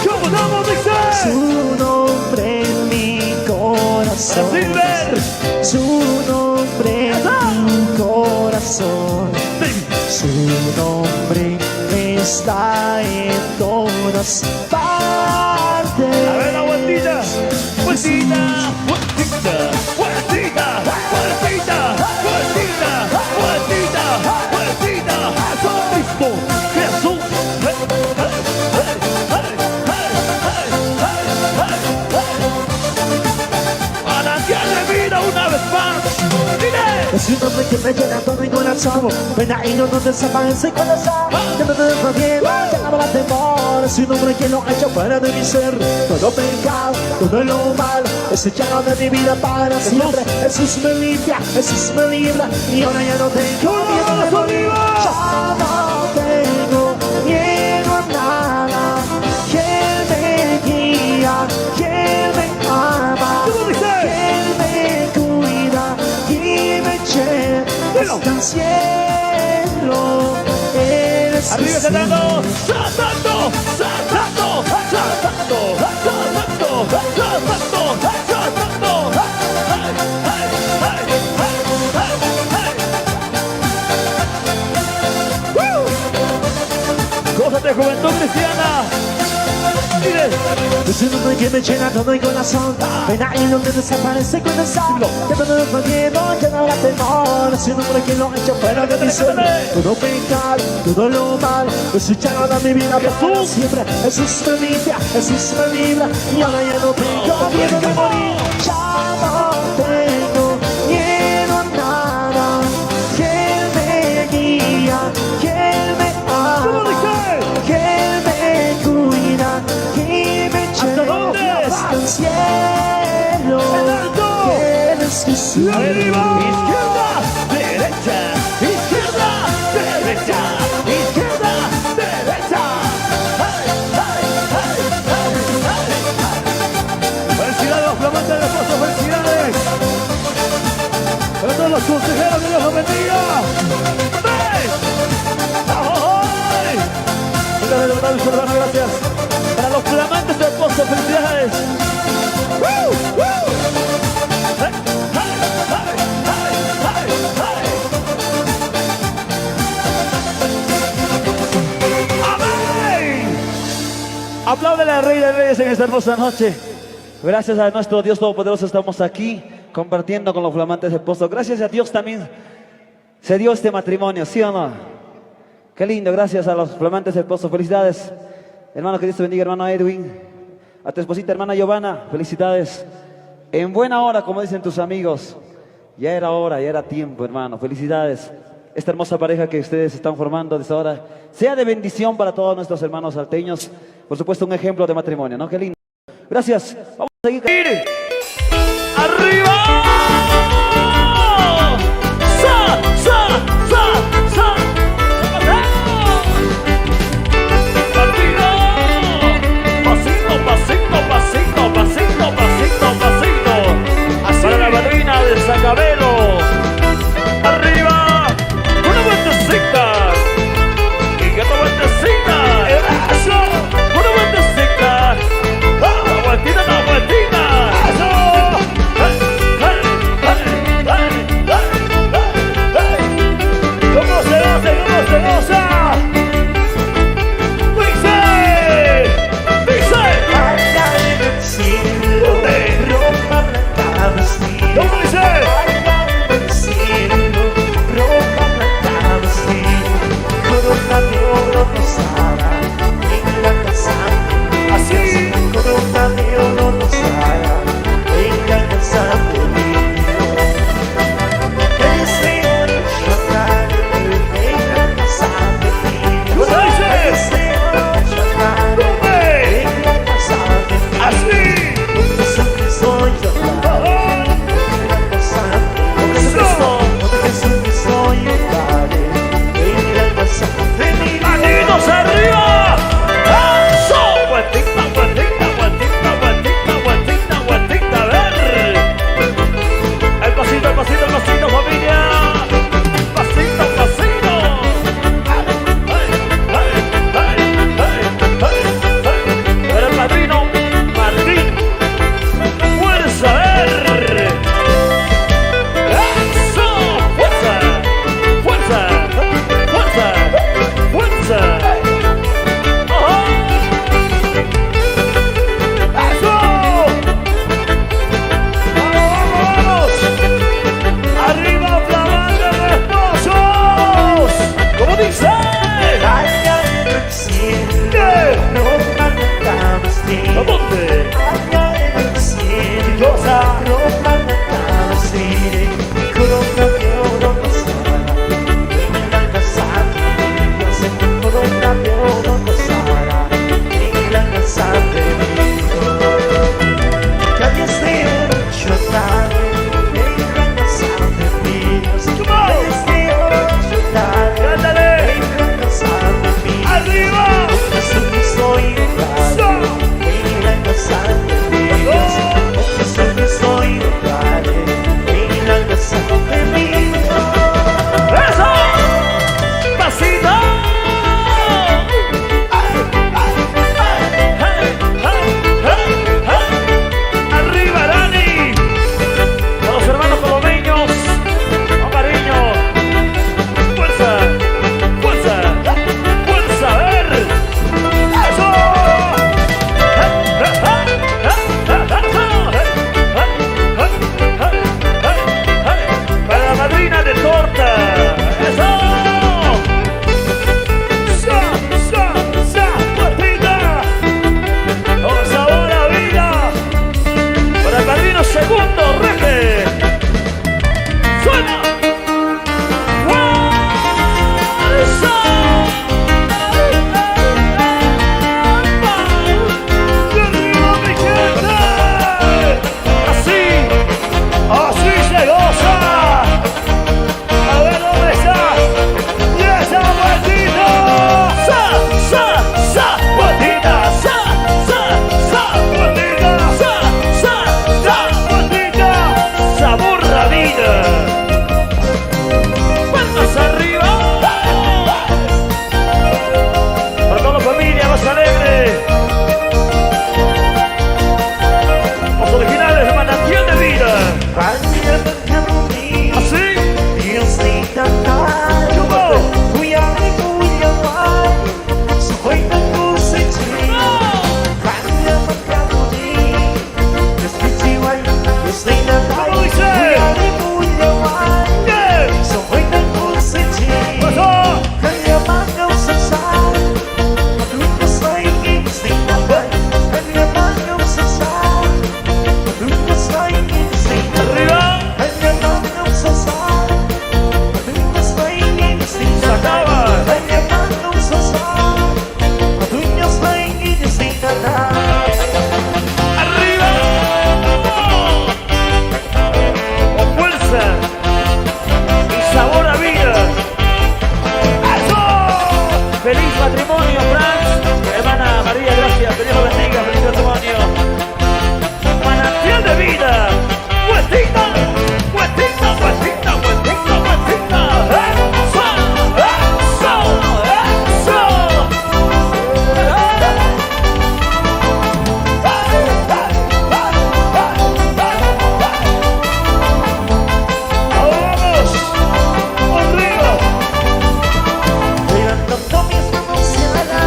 ¿Cómo estamos, Mixer? Su nombre en mi corazón. Silver. Su nombre en mi corazón. Su nombre está en todas partes. A ver la vueltita. Eso mismo. Jesús. Manantial de vida una vez más. Dile. Es un nombre que me llena todo mi corazón. Ven ahí, no desaparece corazón. Ya no te dejo miedo, ya no habrá temor. Es un nombre que lo ha hecho fuera de mi ser. Todo pecado, todo lo malo es echado de mi vida para siempre. Jesús me limpia, Jesús me libra. Y ahora ya no tengo miedo de morir. Ya no tengo miedo a nada. Que Él me guía, que Él me ama, que Él me cuida y me lleva hasta el cielo. Él es Arriba saltando. Gózate, juventud cristiana. Dile. Es un nombre que me llena todo el corazón. Ven ahí donde desaparece con el sol. Ya no tengo miedo, ya no habrá temor. Es un nombre que lo ha hecho fuera de mi ser. Todo pecado, todo lo malo es echado de mi vida para siempre. Jesús me limpia, Jesús me libra. Y ahora ya no tengo miedo de morir. Ya no tengo miedo a nada. Que Él me guía, que Él me ama, que Él me cuida y me lleva hasta el cielo. Que Él es Jesús. Arriba. Izquierda, derecha. Izquierda, derecha. Izquierda, derecha. Felicidades a los flamantes del esposo. Felicidades. Para todos los consejeros, que Dios los bendiga. Gracias. Para los flamantes del esposo, felicidades. Apláudele al Rey de Reyes en esta hermosa noche. Gracias a nuestro Dios Todopoderoso estamos aquí compartiendo con los flamantes esposos. Gracias a Dios también se dio este matrimonio, ¿sí o no? Qué lindo, gracias a los flamantes esposos. Felicidades, hermano, que Dios te bendiga, hermano Edwin. A tu esposita, hermana Giovanna, felicidades. En buena hora, como dicen tus amigos. Ya era hora, ya era tiempo, hermano. Felicidades. Esta hermosa pareja que ustedes están formando desde ahora sea de bendición para todos nuestros hermanos salteños. Por supuesto, un ejemplo de matrimonio, ¿no? Qué lindo. Gracias. Vamos a seguir. ¡Arriba! ¡Sa, sa, sa, sa! oro rosada en la casa. Así. Corona de oro rosada en la casa de mi Dios. Ese oro chocar en la casa de mi Dios. ¿Cómo dice? Ese oro chocar en la casa de mi Dios. Así. Porque Jesucristo llorar en la casa de mi Dios. Porque Jesucristo llorar en la casa de mi Dios. ¡Manitos arriba! ¡Eso! Vueltita, vueltita, vueltita, vueltita, vueltita, vueltita, a ver. El pasito, el pasito, el pasito, familia. Pasito, pasito. Era el padrino, Martín. Fuerza, a ver. ¡Eso! ¡Fuerza! ¡Fuerza! ¡Fuerza! ¡Fuerza! ¡Ajá! ¡Eso! ¡Vamos, vamos! ¡Arriba, flamantes esposos! ¿Cómo dice? Allá en el cielo, ¿Qué? no cantamos ¿A bien. dónde? Allá en el cielo, Cosa. no cantamos bien. Corona de oro rosada en la casa de Dios. Corona de oro rosada en la casa de Dios. Calles de oro chocar en la casa de Dios. Calles de oro chocar ¡Cántale! en la casa de Dios. ¡Arriba! Jesucristo llorar en la casa de Dios. Jesucristo llorar en la casa de Dios. ¡Eso! ¡Pasito! ¡Arriba, Dani! A los hermanos colomeños, a cariño. ¡Fuerza! ¡Fuerza! ¡Fuerza! ¡A ver! ¡Eso! Para la madrina de torta. ¡Eso! ¡Sa, sa, sa! ¡Patita! ¡Con sabor a vida! Para el padrino segundo, Reje. ¡Suena! ¡Fuerza! ¡Y arriba, mi gente! ¡Así! ¡Así se goza! A ver dónde está. ¡Y esa vueltita! ¡Sa, sa, sa! ¡Vueltita! ¡Sa, sa, sa! ¡Vueltita! ¡Sa, sa, sa! ¡Vueltita! ¡Sabor a vida! ¡Palmas arriba! Para toda la familia más alegre. Los originales de Manantial de Vida. Vaya bancando mío, Así. Dios te cantar. ¿Cómo? Cuya guay, soy tan coseche. Vaya bancando mío, Dios te guay, Dios te cantar. ¿Cómo dice? Cuya guay, ¿Qué soy tan coseche. pasó? Kanya bagaw sa sal, matutos ay ginseng na bay. Kanya bagaw sa sal, matutos ay ginseng na bay. Arriba. Kanya bagaw sa sal, matutos ay ginseng na bay. Sacaba. Kanya bagaw sa sal, matutos ay ginseng na bay. ¡Arriba! Con fuerza y sabor a vida. ¡Eso! ¡Feliz matrimonio, Franz! Hermana María, gracias. Que Dios lo bendiga. ¡Feliz matrimonio! ¡Manantial de vida! ¡Vueltita! ¡Vueltita, vueltita, vueltita, vueltita! ¡Eso! ¡Eso! ¡Eso! ¡Vamos! ¡Arriba! Levantando mis manos hacia la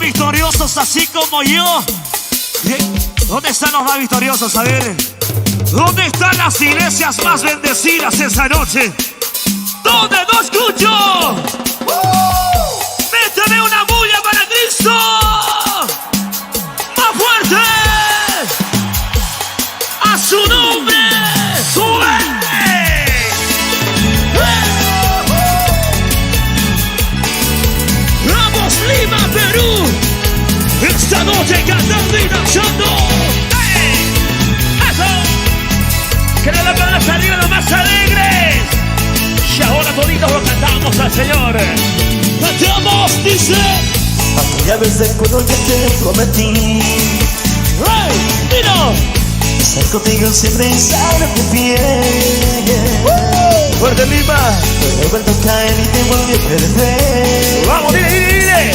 victoriosos así como yo? ¿Dónde están los más victoriosos? A ver, ¿dónde están las iglesias más bendecidas esa noche? ¿Dónde no escucho? ¡Méteme una bulla para Cristo! ¡Más fuerte! ¡A su nombre! ¡Suene! ¡Vamos, Lima, Perú! Esta noche cantando y danzando. ¡Hey! ¡Eso! ¡Que la palabra salga los más alegres! Y ahora toditos lo cantamos al Señor. Cantamos, dice. Aquella vez de cuando yo te prometí, ¡Hey! ¡Dino! estar contigo siempre y saberte fiel. ¡Fuerte, Lima! Pero he vuelto a caer y te volví a perder. ¡Vamos, dile!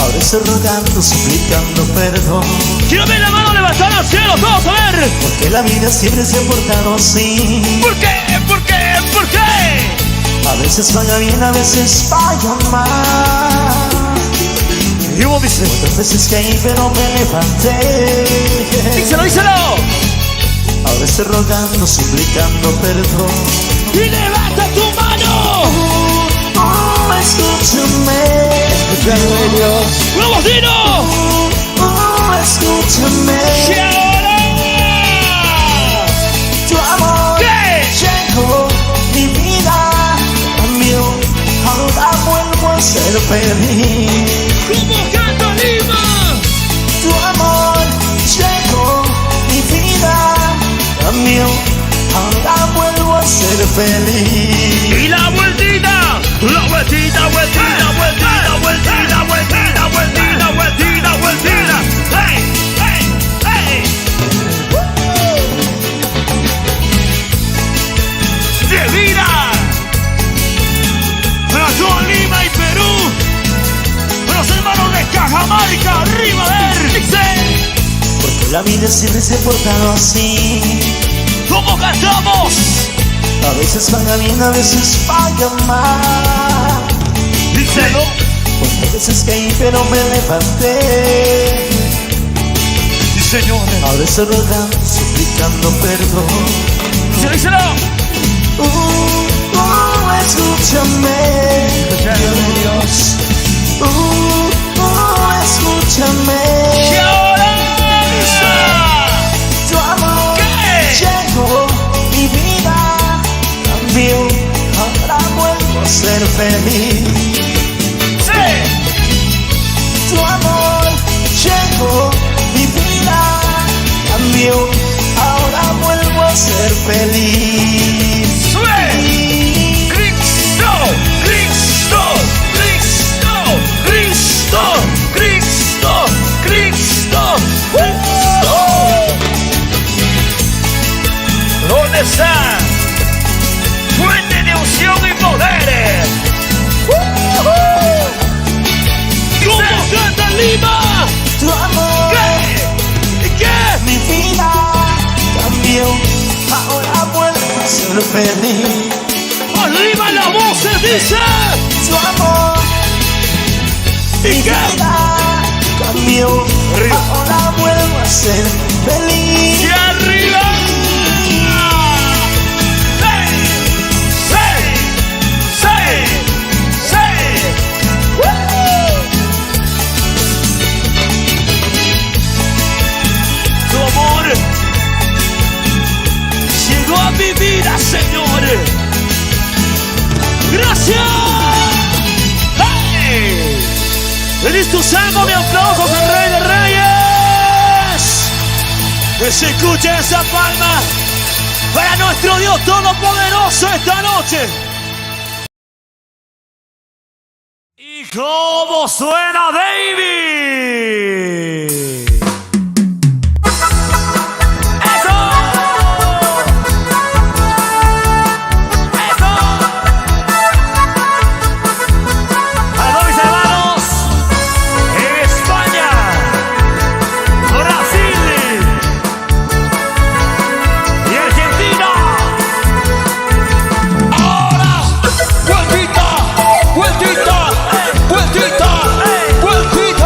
Ahora estoy rogando, suplicando perdón, Quiero ver la mano levantada al cielo, todos a ver. porque la vida siempre se ha portado así. ¿Por qué? ¿Por qué? ¿Por qué? A veces vaya bien, a veces vaya mal. Y vos dices, Otras veces caí pero me levanté. díselo. Ahora estoy rogando, suplicando perdón. Y levanta tu mano. Oh, escúchame, escúchame Dios. ¡Vamos, Dino! Oh, escúchame. ¡Y ahora! Tu amor ¿Qué? llegó, mi vida cambió. Ahora vuelvo a ser feliz. ¿Cómo canta Lima? Tu amor llegó, mi vida cambió. Ahora vuelvo a ser feliz. Y la vueltita, vueltita. ¡Hey, hey, hey! ¡De vida! Para todo Lima y Perú, para los hermanos de Cajamarca, arriba de él, dice. Porque la vida siempre se ha portado así. ¿Cómo cantamos? A veces vaya bien, a veces vaya mal. Díselo. Porque a veces caí pero me levanté. Sí, señor. Ahora estoy rogando, suplicando perdón. Díselo. Escúchame, Dios. Escúchame. Y ahora. Tu amor ¿Qué? llegó, mi vida cambió. Ahora vuelvo a ser feliz. Sí. Tu amor llegó, mi vida cambió. Ahora vuelvo a ser feliz. ¡Sube! ¡Cristo! ¡Cristo! ¡Cristo! ¡Cristo! ¡Cristo! ¡Cristo! ¡Cristo! ¿Dónde está? Fuente de unción y poder. ¿Cómo canta Lima? Tu amor, ¿Qué? mi vida cambió. Ahora vuelvo a ser feliz. Arriba las voces, dice. Tu amor, ¿Y mi qué? vida cambió. Arriba. Ahora vuelvo a ser feliz. ¡Y arriba! ¡Hey! ¡Hey! ¡Hey! ¡Hey! Tu amor llegó a mi vida, Señor. ¡Gracias! ¡Hey! ¡Feliz tu salmo, mi aplauso al Rey de Reyes! Que se escuche esa palma para nuestro Dios Todopoderoso esta noche. ¿Y cómo suena David? ¡Eso! ¡Eso! Para mis hermanos en España, Brasil y Argentina. Ahora, vueltita, vueltita, vueltita, vueltita.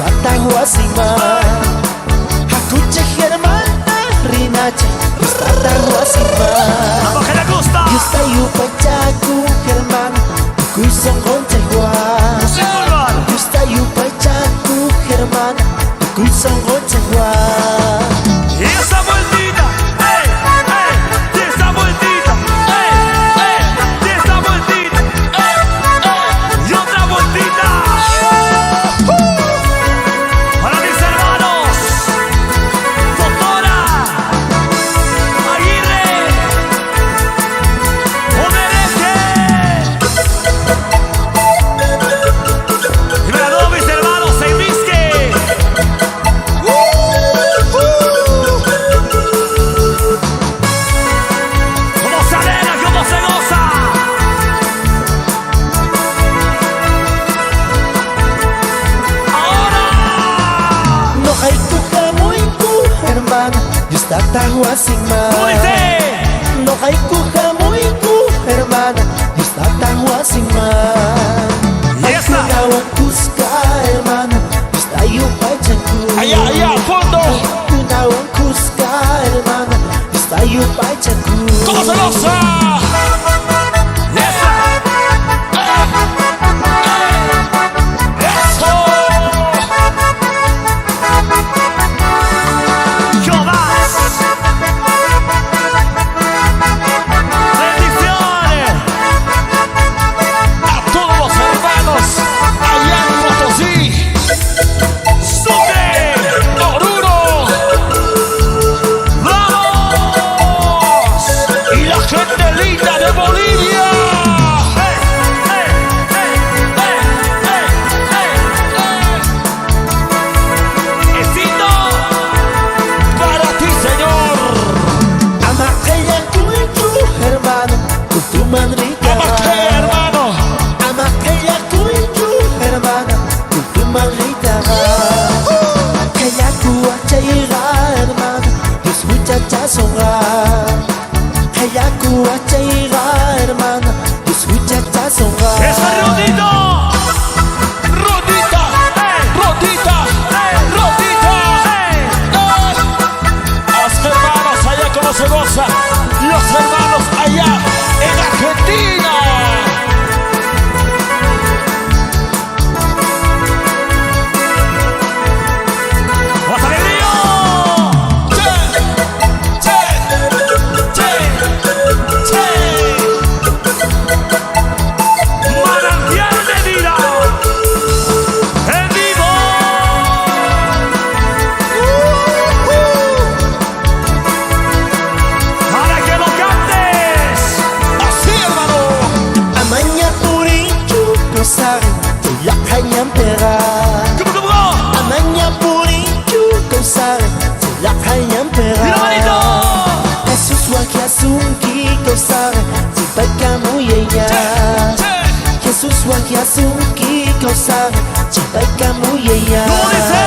Yustatahwasima Hakuche Germana Rinache Yustatahwasima Vamos que le gusta. Yustayu Pachaku Germana Kuison Gonchegua Sin colgar. Yustayu Pachaku Germana Kuison Gonchegua Y esa vueltita, ey, ey, y esa vueltita, ey, ey, y esa vueltita, ey, ey, y otra vueltita. Para mis hermanos, doctora Aguirre, Omereje. Y para todos mis hermanos, Seibisque. ¿Cómo se alegra, cómo se goza? Ahora. No hay kuka muy ku hermana Yustatahwasima ¿Cómo dice? No hay kuka muy ku hermana Yustatahwasima Y esa. Kunawan kuska hermana Yustayu Pachaku Allá, allá, al fondo. Kunawan kuska hermana Yustayu Pachaku ¿Cómo se goza? Y esa. ¡Eso! ¿Qué más? Bendiciones. A todos los hermanos allá en Potosí, Sucre. Oruro, ¡Vamos! y la gente linda de Bolivia. ¡Ey, ey, ey, ey, ey, ey, ey! ¡Esito! Para ti, Señor. Amakaya kuiku hermano Kutumanrika Amaque, hermano. Amakaya kuiku hermana Kutumanrika Kaya kuachaira hermana Dios muchacha songa Kaya kuachaira hermana Dios muchacha songa ¡Esa Rodito! Rodita, Rodita, Rodita. Los hermanos allá como se goza. Los hermanos allá en Argentina. ¡Más alegría! Che, che, che, ¡Manantial de vida! ¡En vivo! ¡Para que lo cantes! así, hermano. Amaña purichu Kosare La kanyam pera ¿Cómo? Amaña purichu Kosare La kanyam ¡Y la pera manito! Jesús wakiasunki Kosare Chipaka muyeya Che, Jesús wakiasunki Kosare Chipaka muyeya ¿Cómo dice?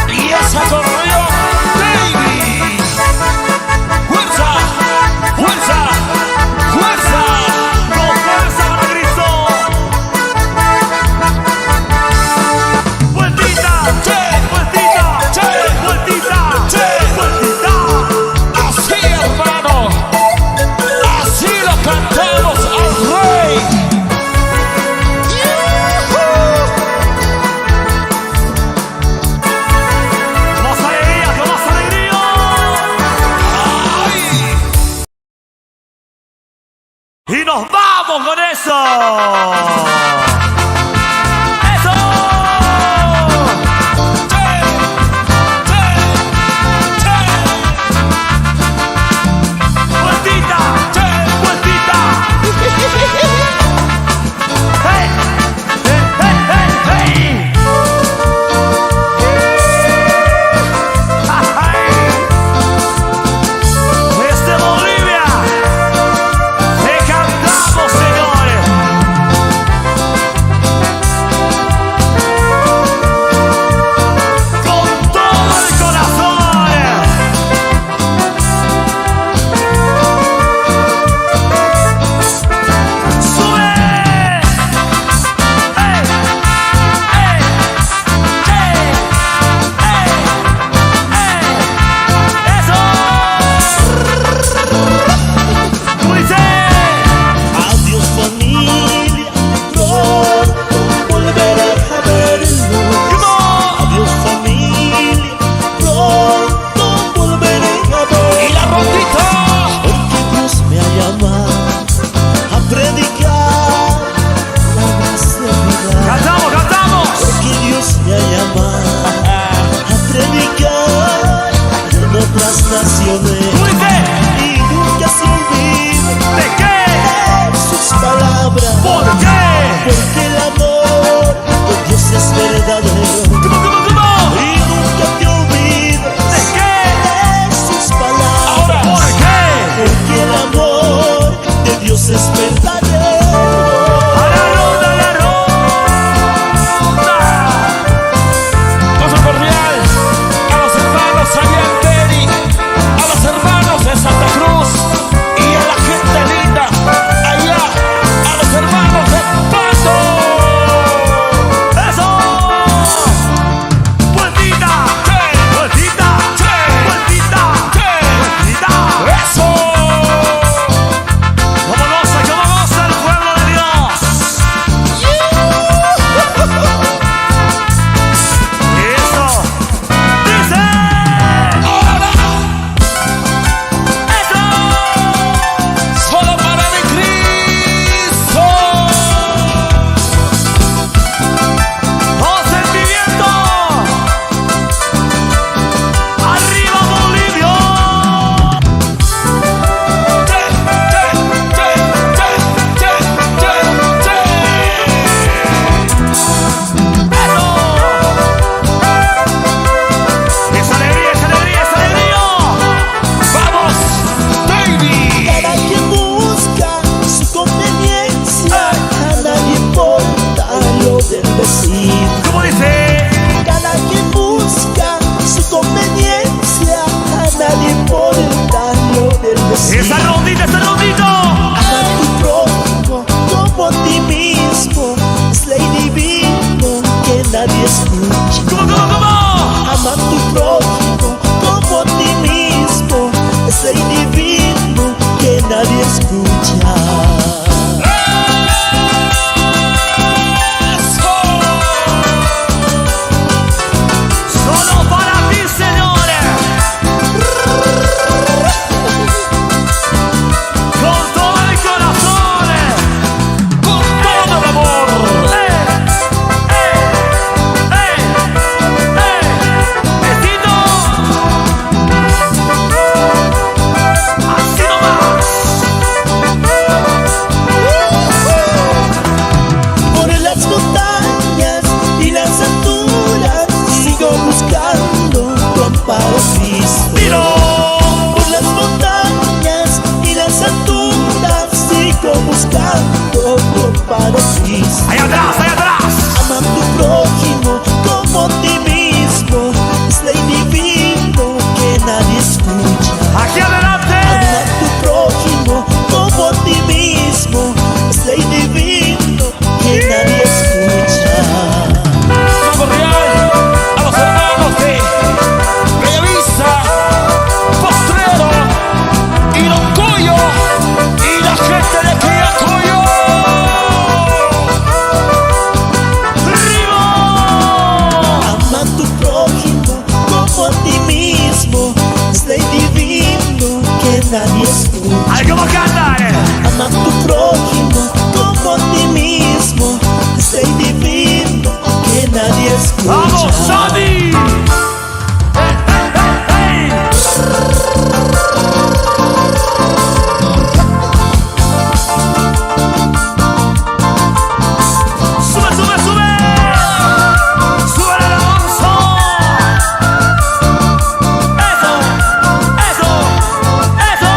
y esa corrió, baby. Fuerza, fuerza, fuerza. ¡Con fuerza para Cristo! ¡Vueltita! Che, ¡Vueltita! che, ¡Vueltita! che. ¡Vueltita! Así, hermano. Así lo cantamos al rey. ¡Más alegría, con más alegría! Ay. ¡Y nos vamos con eso! ¡Eso! ¡Vueltita! ¡Vueltita! ¡Hey! ¡Hey, hey, hey, hey! ¡Ay! Desde Bolivia te cantamos, señores. sigo buscando tu paraíso. Allá atrás, allá atrás. Ama a tu prójimo como a ti mismo. Es ley divino que nadie escucha. Aquí adelante. Ama a tu prójimo como a ti mismo. Es ley divino que nadie escucha. Cordial a los hermanos de Bellavista, Potrero y Loncoyo y la gente de Quillacollo. Ama a tu prójimo como a ti mismo. Es ley divino que nadie escucha. Ay, ¿cómo cantar? Ama a tu prójimo como a ti mismo. Es ley divino que nadie escucha. ¡Vamos, Sammy! ¡Hey! ¡Sube, sube, sube! ¡Sube el Alonso! ¡Eso! ¡Eso! ¡Eso!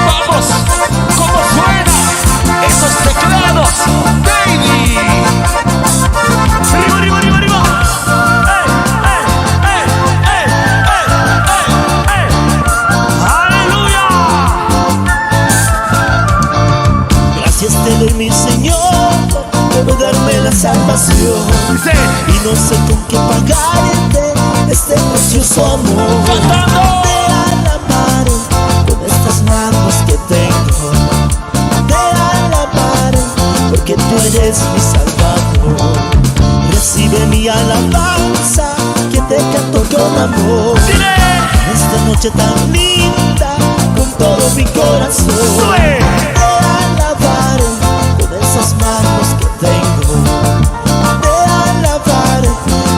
Vamos, ¿cómo suena esos teclados, baby? ¡Arriba, arriba, arriba, arriba! ¡Ey, ey, ey, ey, ey, ey, ey! ¡Aleluya! Gracias te doy, mi Señor, por darme la salvación. Dice, Y no sé con qué pagarte este precioso amor. Cantando. Te alabaré con estas manos que tengo. Te alabaré porque tú eres mi Salvador. Recibe mi alabanza que te canto con amor. dile, Esta noche tan linda con todo mi corazón. sube. Te alabaré con esas manos que tengo. Te alabaré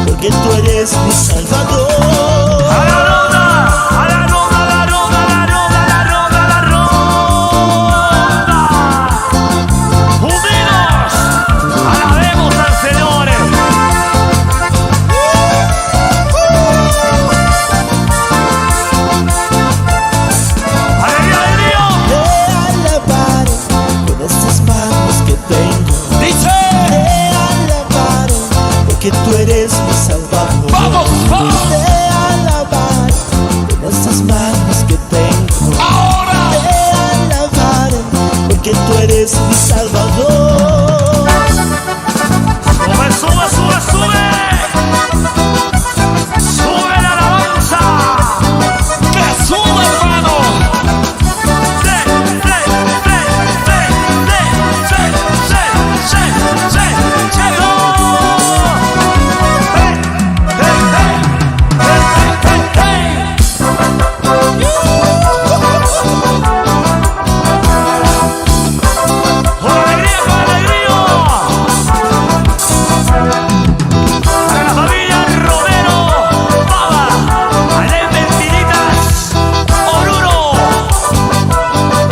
porque tú eres mi Salvador. A la ronda, a la ronda, a la ronda, a la ronda, a la ronda, a la ronda. Unidos, alabemos al Señor. ¡Alegría, alegría! Te alabaré con estas manos que tengo. Dice, Te alabaré porque tú eres mi Salvador. vamos, vamos. Te alabaré con estas manos que tengo. Ahora, Te alabaré porque tú eres mi Salvador. ¡Sube, sube, sube, sube! ¡Sube la alabanza! que suba, hermano.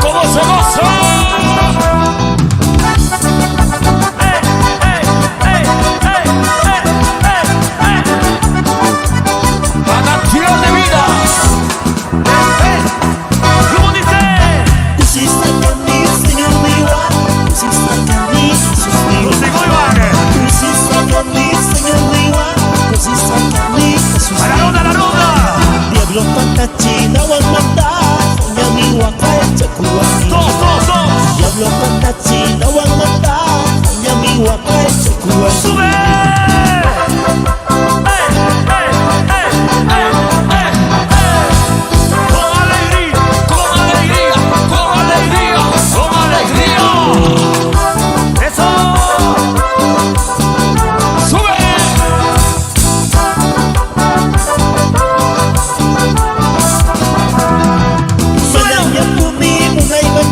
¿Cómo se goza? La canción de vida. Pusiste a mí, Señor mi igual. Pusiste a mí, Jesús mi igual. Pusiste a mí, Señor mi igual. Pusiste a mí, Jesús mi igual. Diablo patachina wamata, nyami wakai chakuani. Diablo patachina wamata, nyami wakai chakuani. ¡Sube! ¡Con alegría! Con alegría, con alegría, con alegría. ¡Eso! Sube. Soy la yakumi, una iba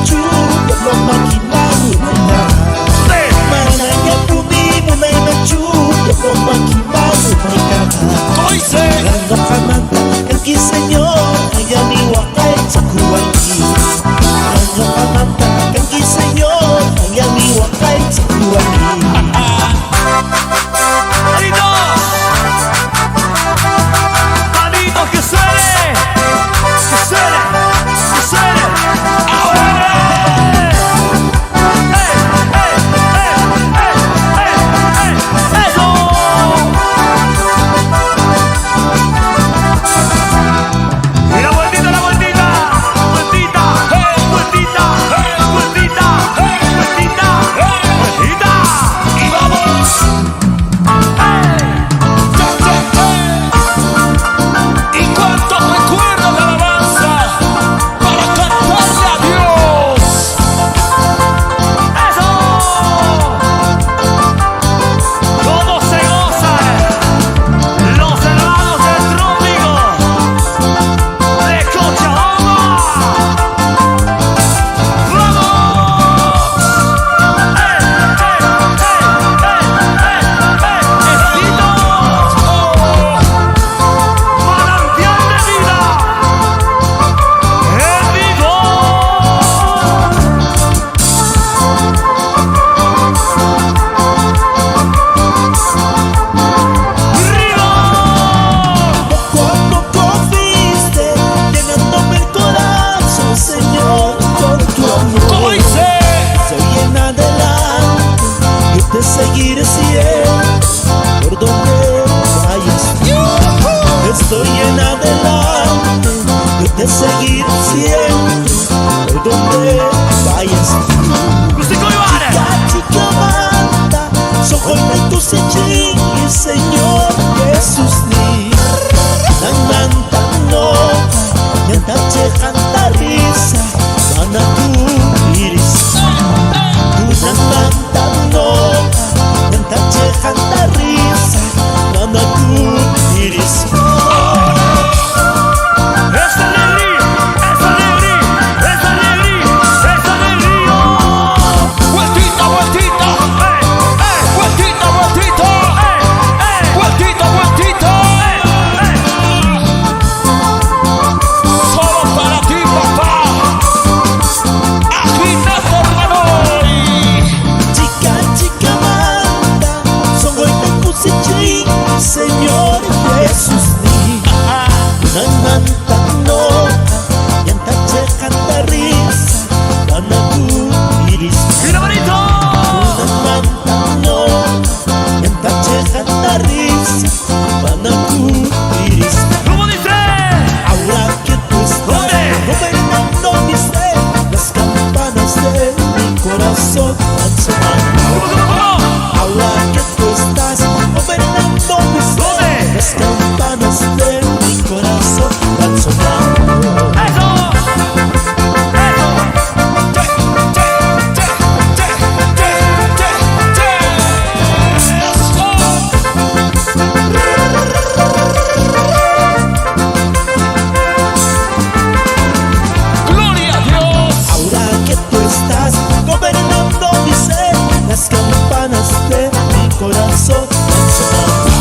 seguir siempre por donde vayas tú. Gustico Ivane. Chica manda, soy de tu sechín, Señor Jesus ni. Nanta no, yanta chehanta risa, mana tu iris. Tu nanta no, yanta chehanta risa, mana tu iris. Es alegría, es alegría, es alegría, es alegría. Vueltita, vueltita, vueltita, vueltita, vueltita, vueltita. Solo para ti, papá. Agítate, hermano. Chica manda, soy de tu sechín, Señor Jesus ni. Nanta no, yanta chehanta risa, mana tu iris. ¡Mira, bonito! Nanta no, yanta chehanta risa, mana tu iris. ¿Cómo dice? Ahora que tú estás gobernando mi ser, las campanas de mi corazón van sonando. Ahora que tú estás gobernando mi ser, las campanas de mi corazón van sonando. ¡Eso! Gloria a Dios. Ahora que tú estás gobernando mi ser, las campanas de mi corazón van sonando.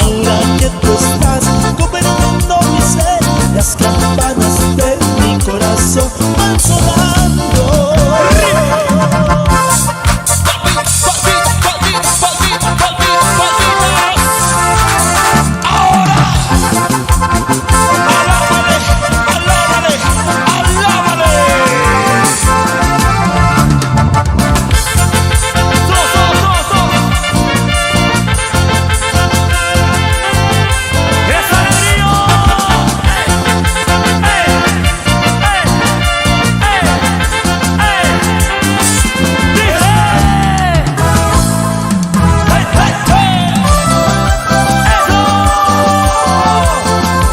Ahora que tú estás gobernando mi ser, las campanas de mi corazón van sonando. ¡Es alegría!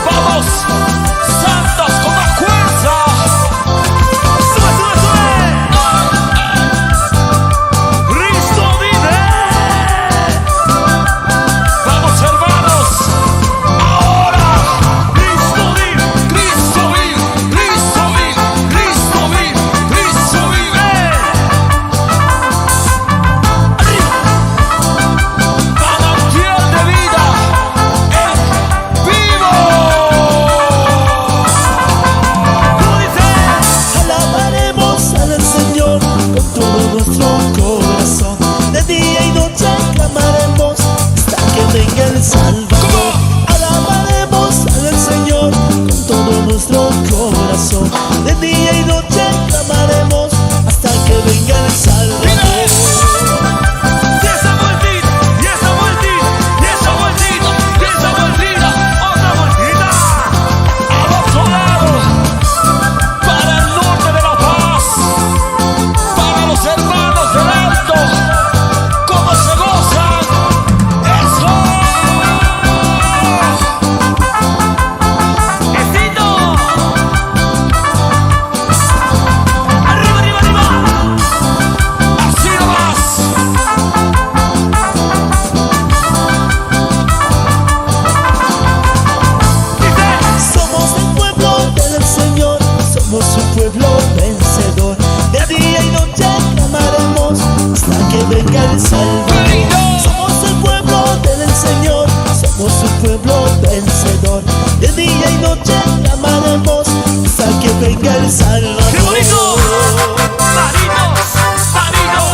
Vamos, santos con más fuerza. ¡Sube, sube, sube! ¡Cristo vive! Vamos, hermanos. Ahora. ¡Cristo vive! Cristo vive, Cristo vive, Cristo vive, Cristo vive. Manantial de vida es vivo. ¿Cómo dice? Alabaremos al Señor con todo nuestro corazón. De día y noche clamaremos hasta que venga el Salvador. Alabaremos al Señor con todo nuestro corazón. De día y noche clamaremos hasta que venga el Salvador. ¡Y esa vueltita! ¡Y esa vueltita! ¡Y esa vueltita! ¡Y esa vueltita! ¡Otra vueltita! Al otro lado, para el norte de La Paz, para los hermanos del Alto, ¿cómo se gozan? ¡Eso! ¡Besito! ¡Arriba, arriba, arriba! Así nomás. Dice, Somos el pueblo del Señor, somos su pueblo vencedor. De día y noche clamaremos hasta que venga el Salvador. Somos el pueblo del Señor, somos su pueblo vencedor. De día y noche clamaremos hasta que venga el Salvador. ¡qué bonito! ¡Manitos! ¡Manitos!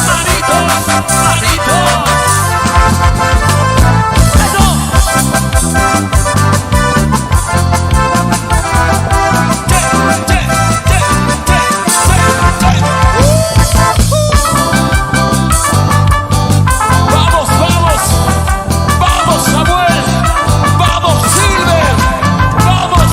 ¡Manitos! ¡Manitos! Vamos, Samuel. Vamos, Silver. Vamos,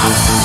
Baja,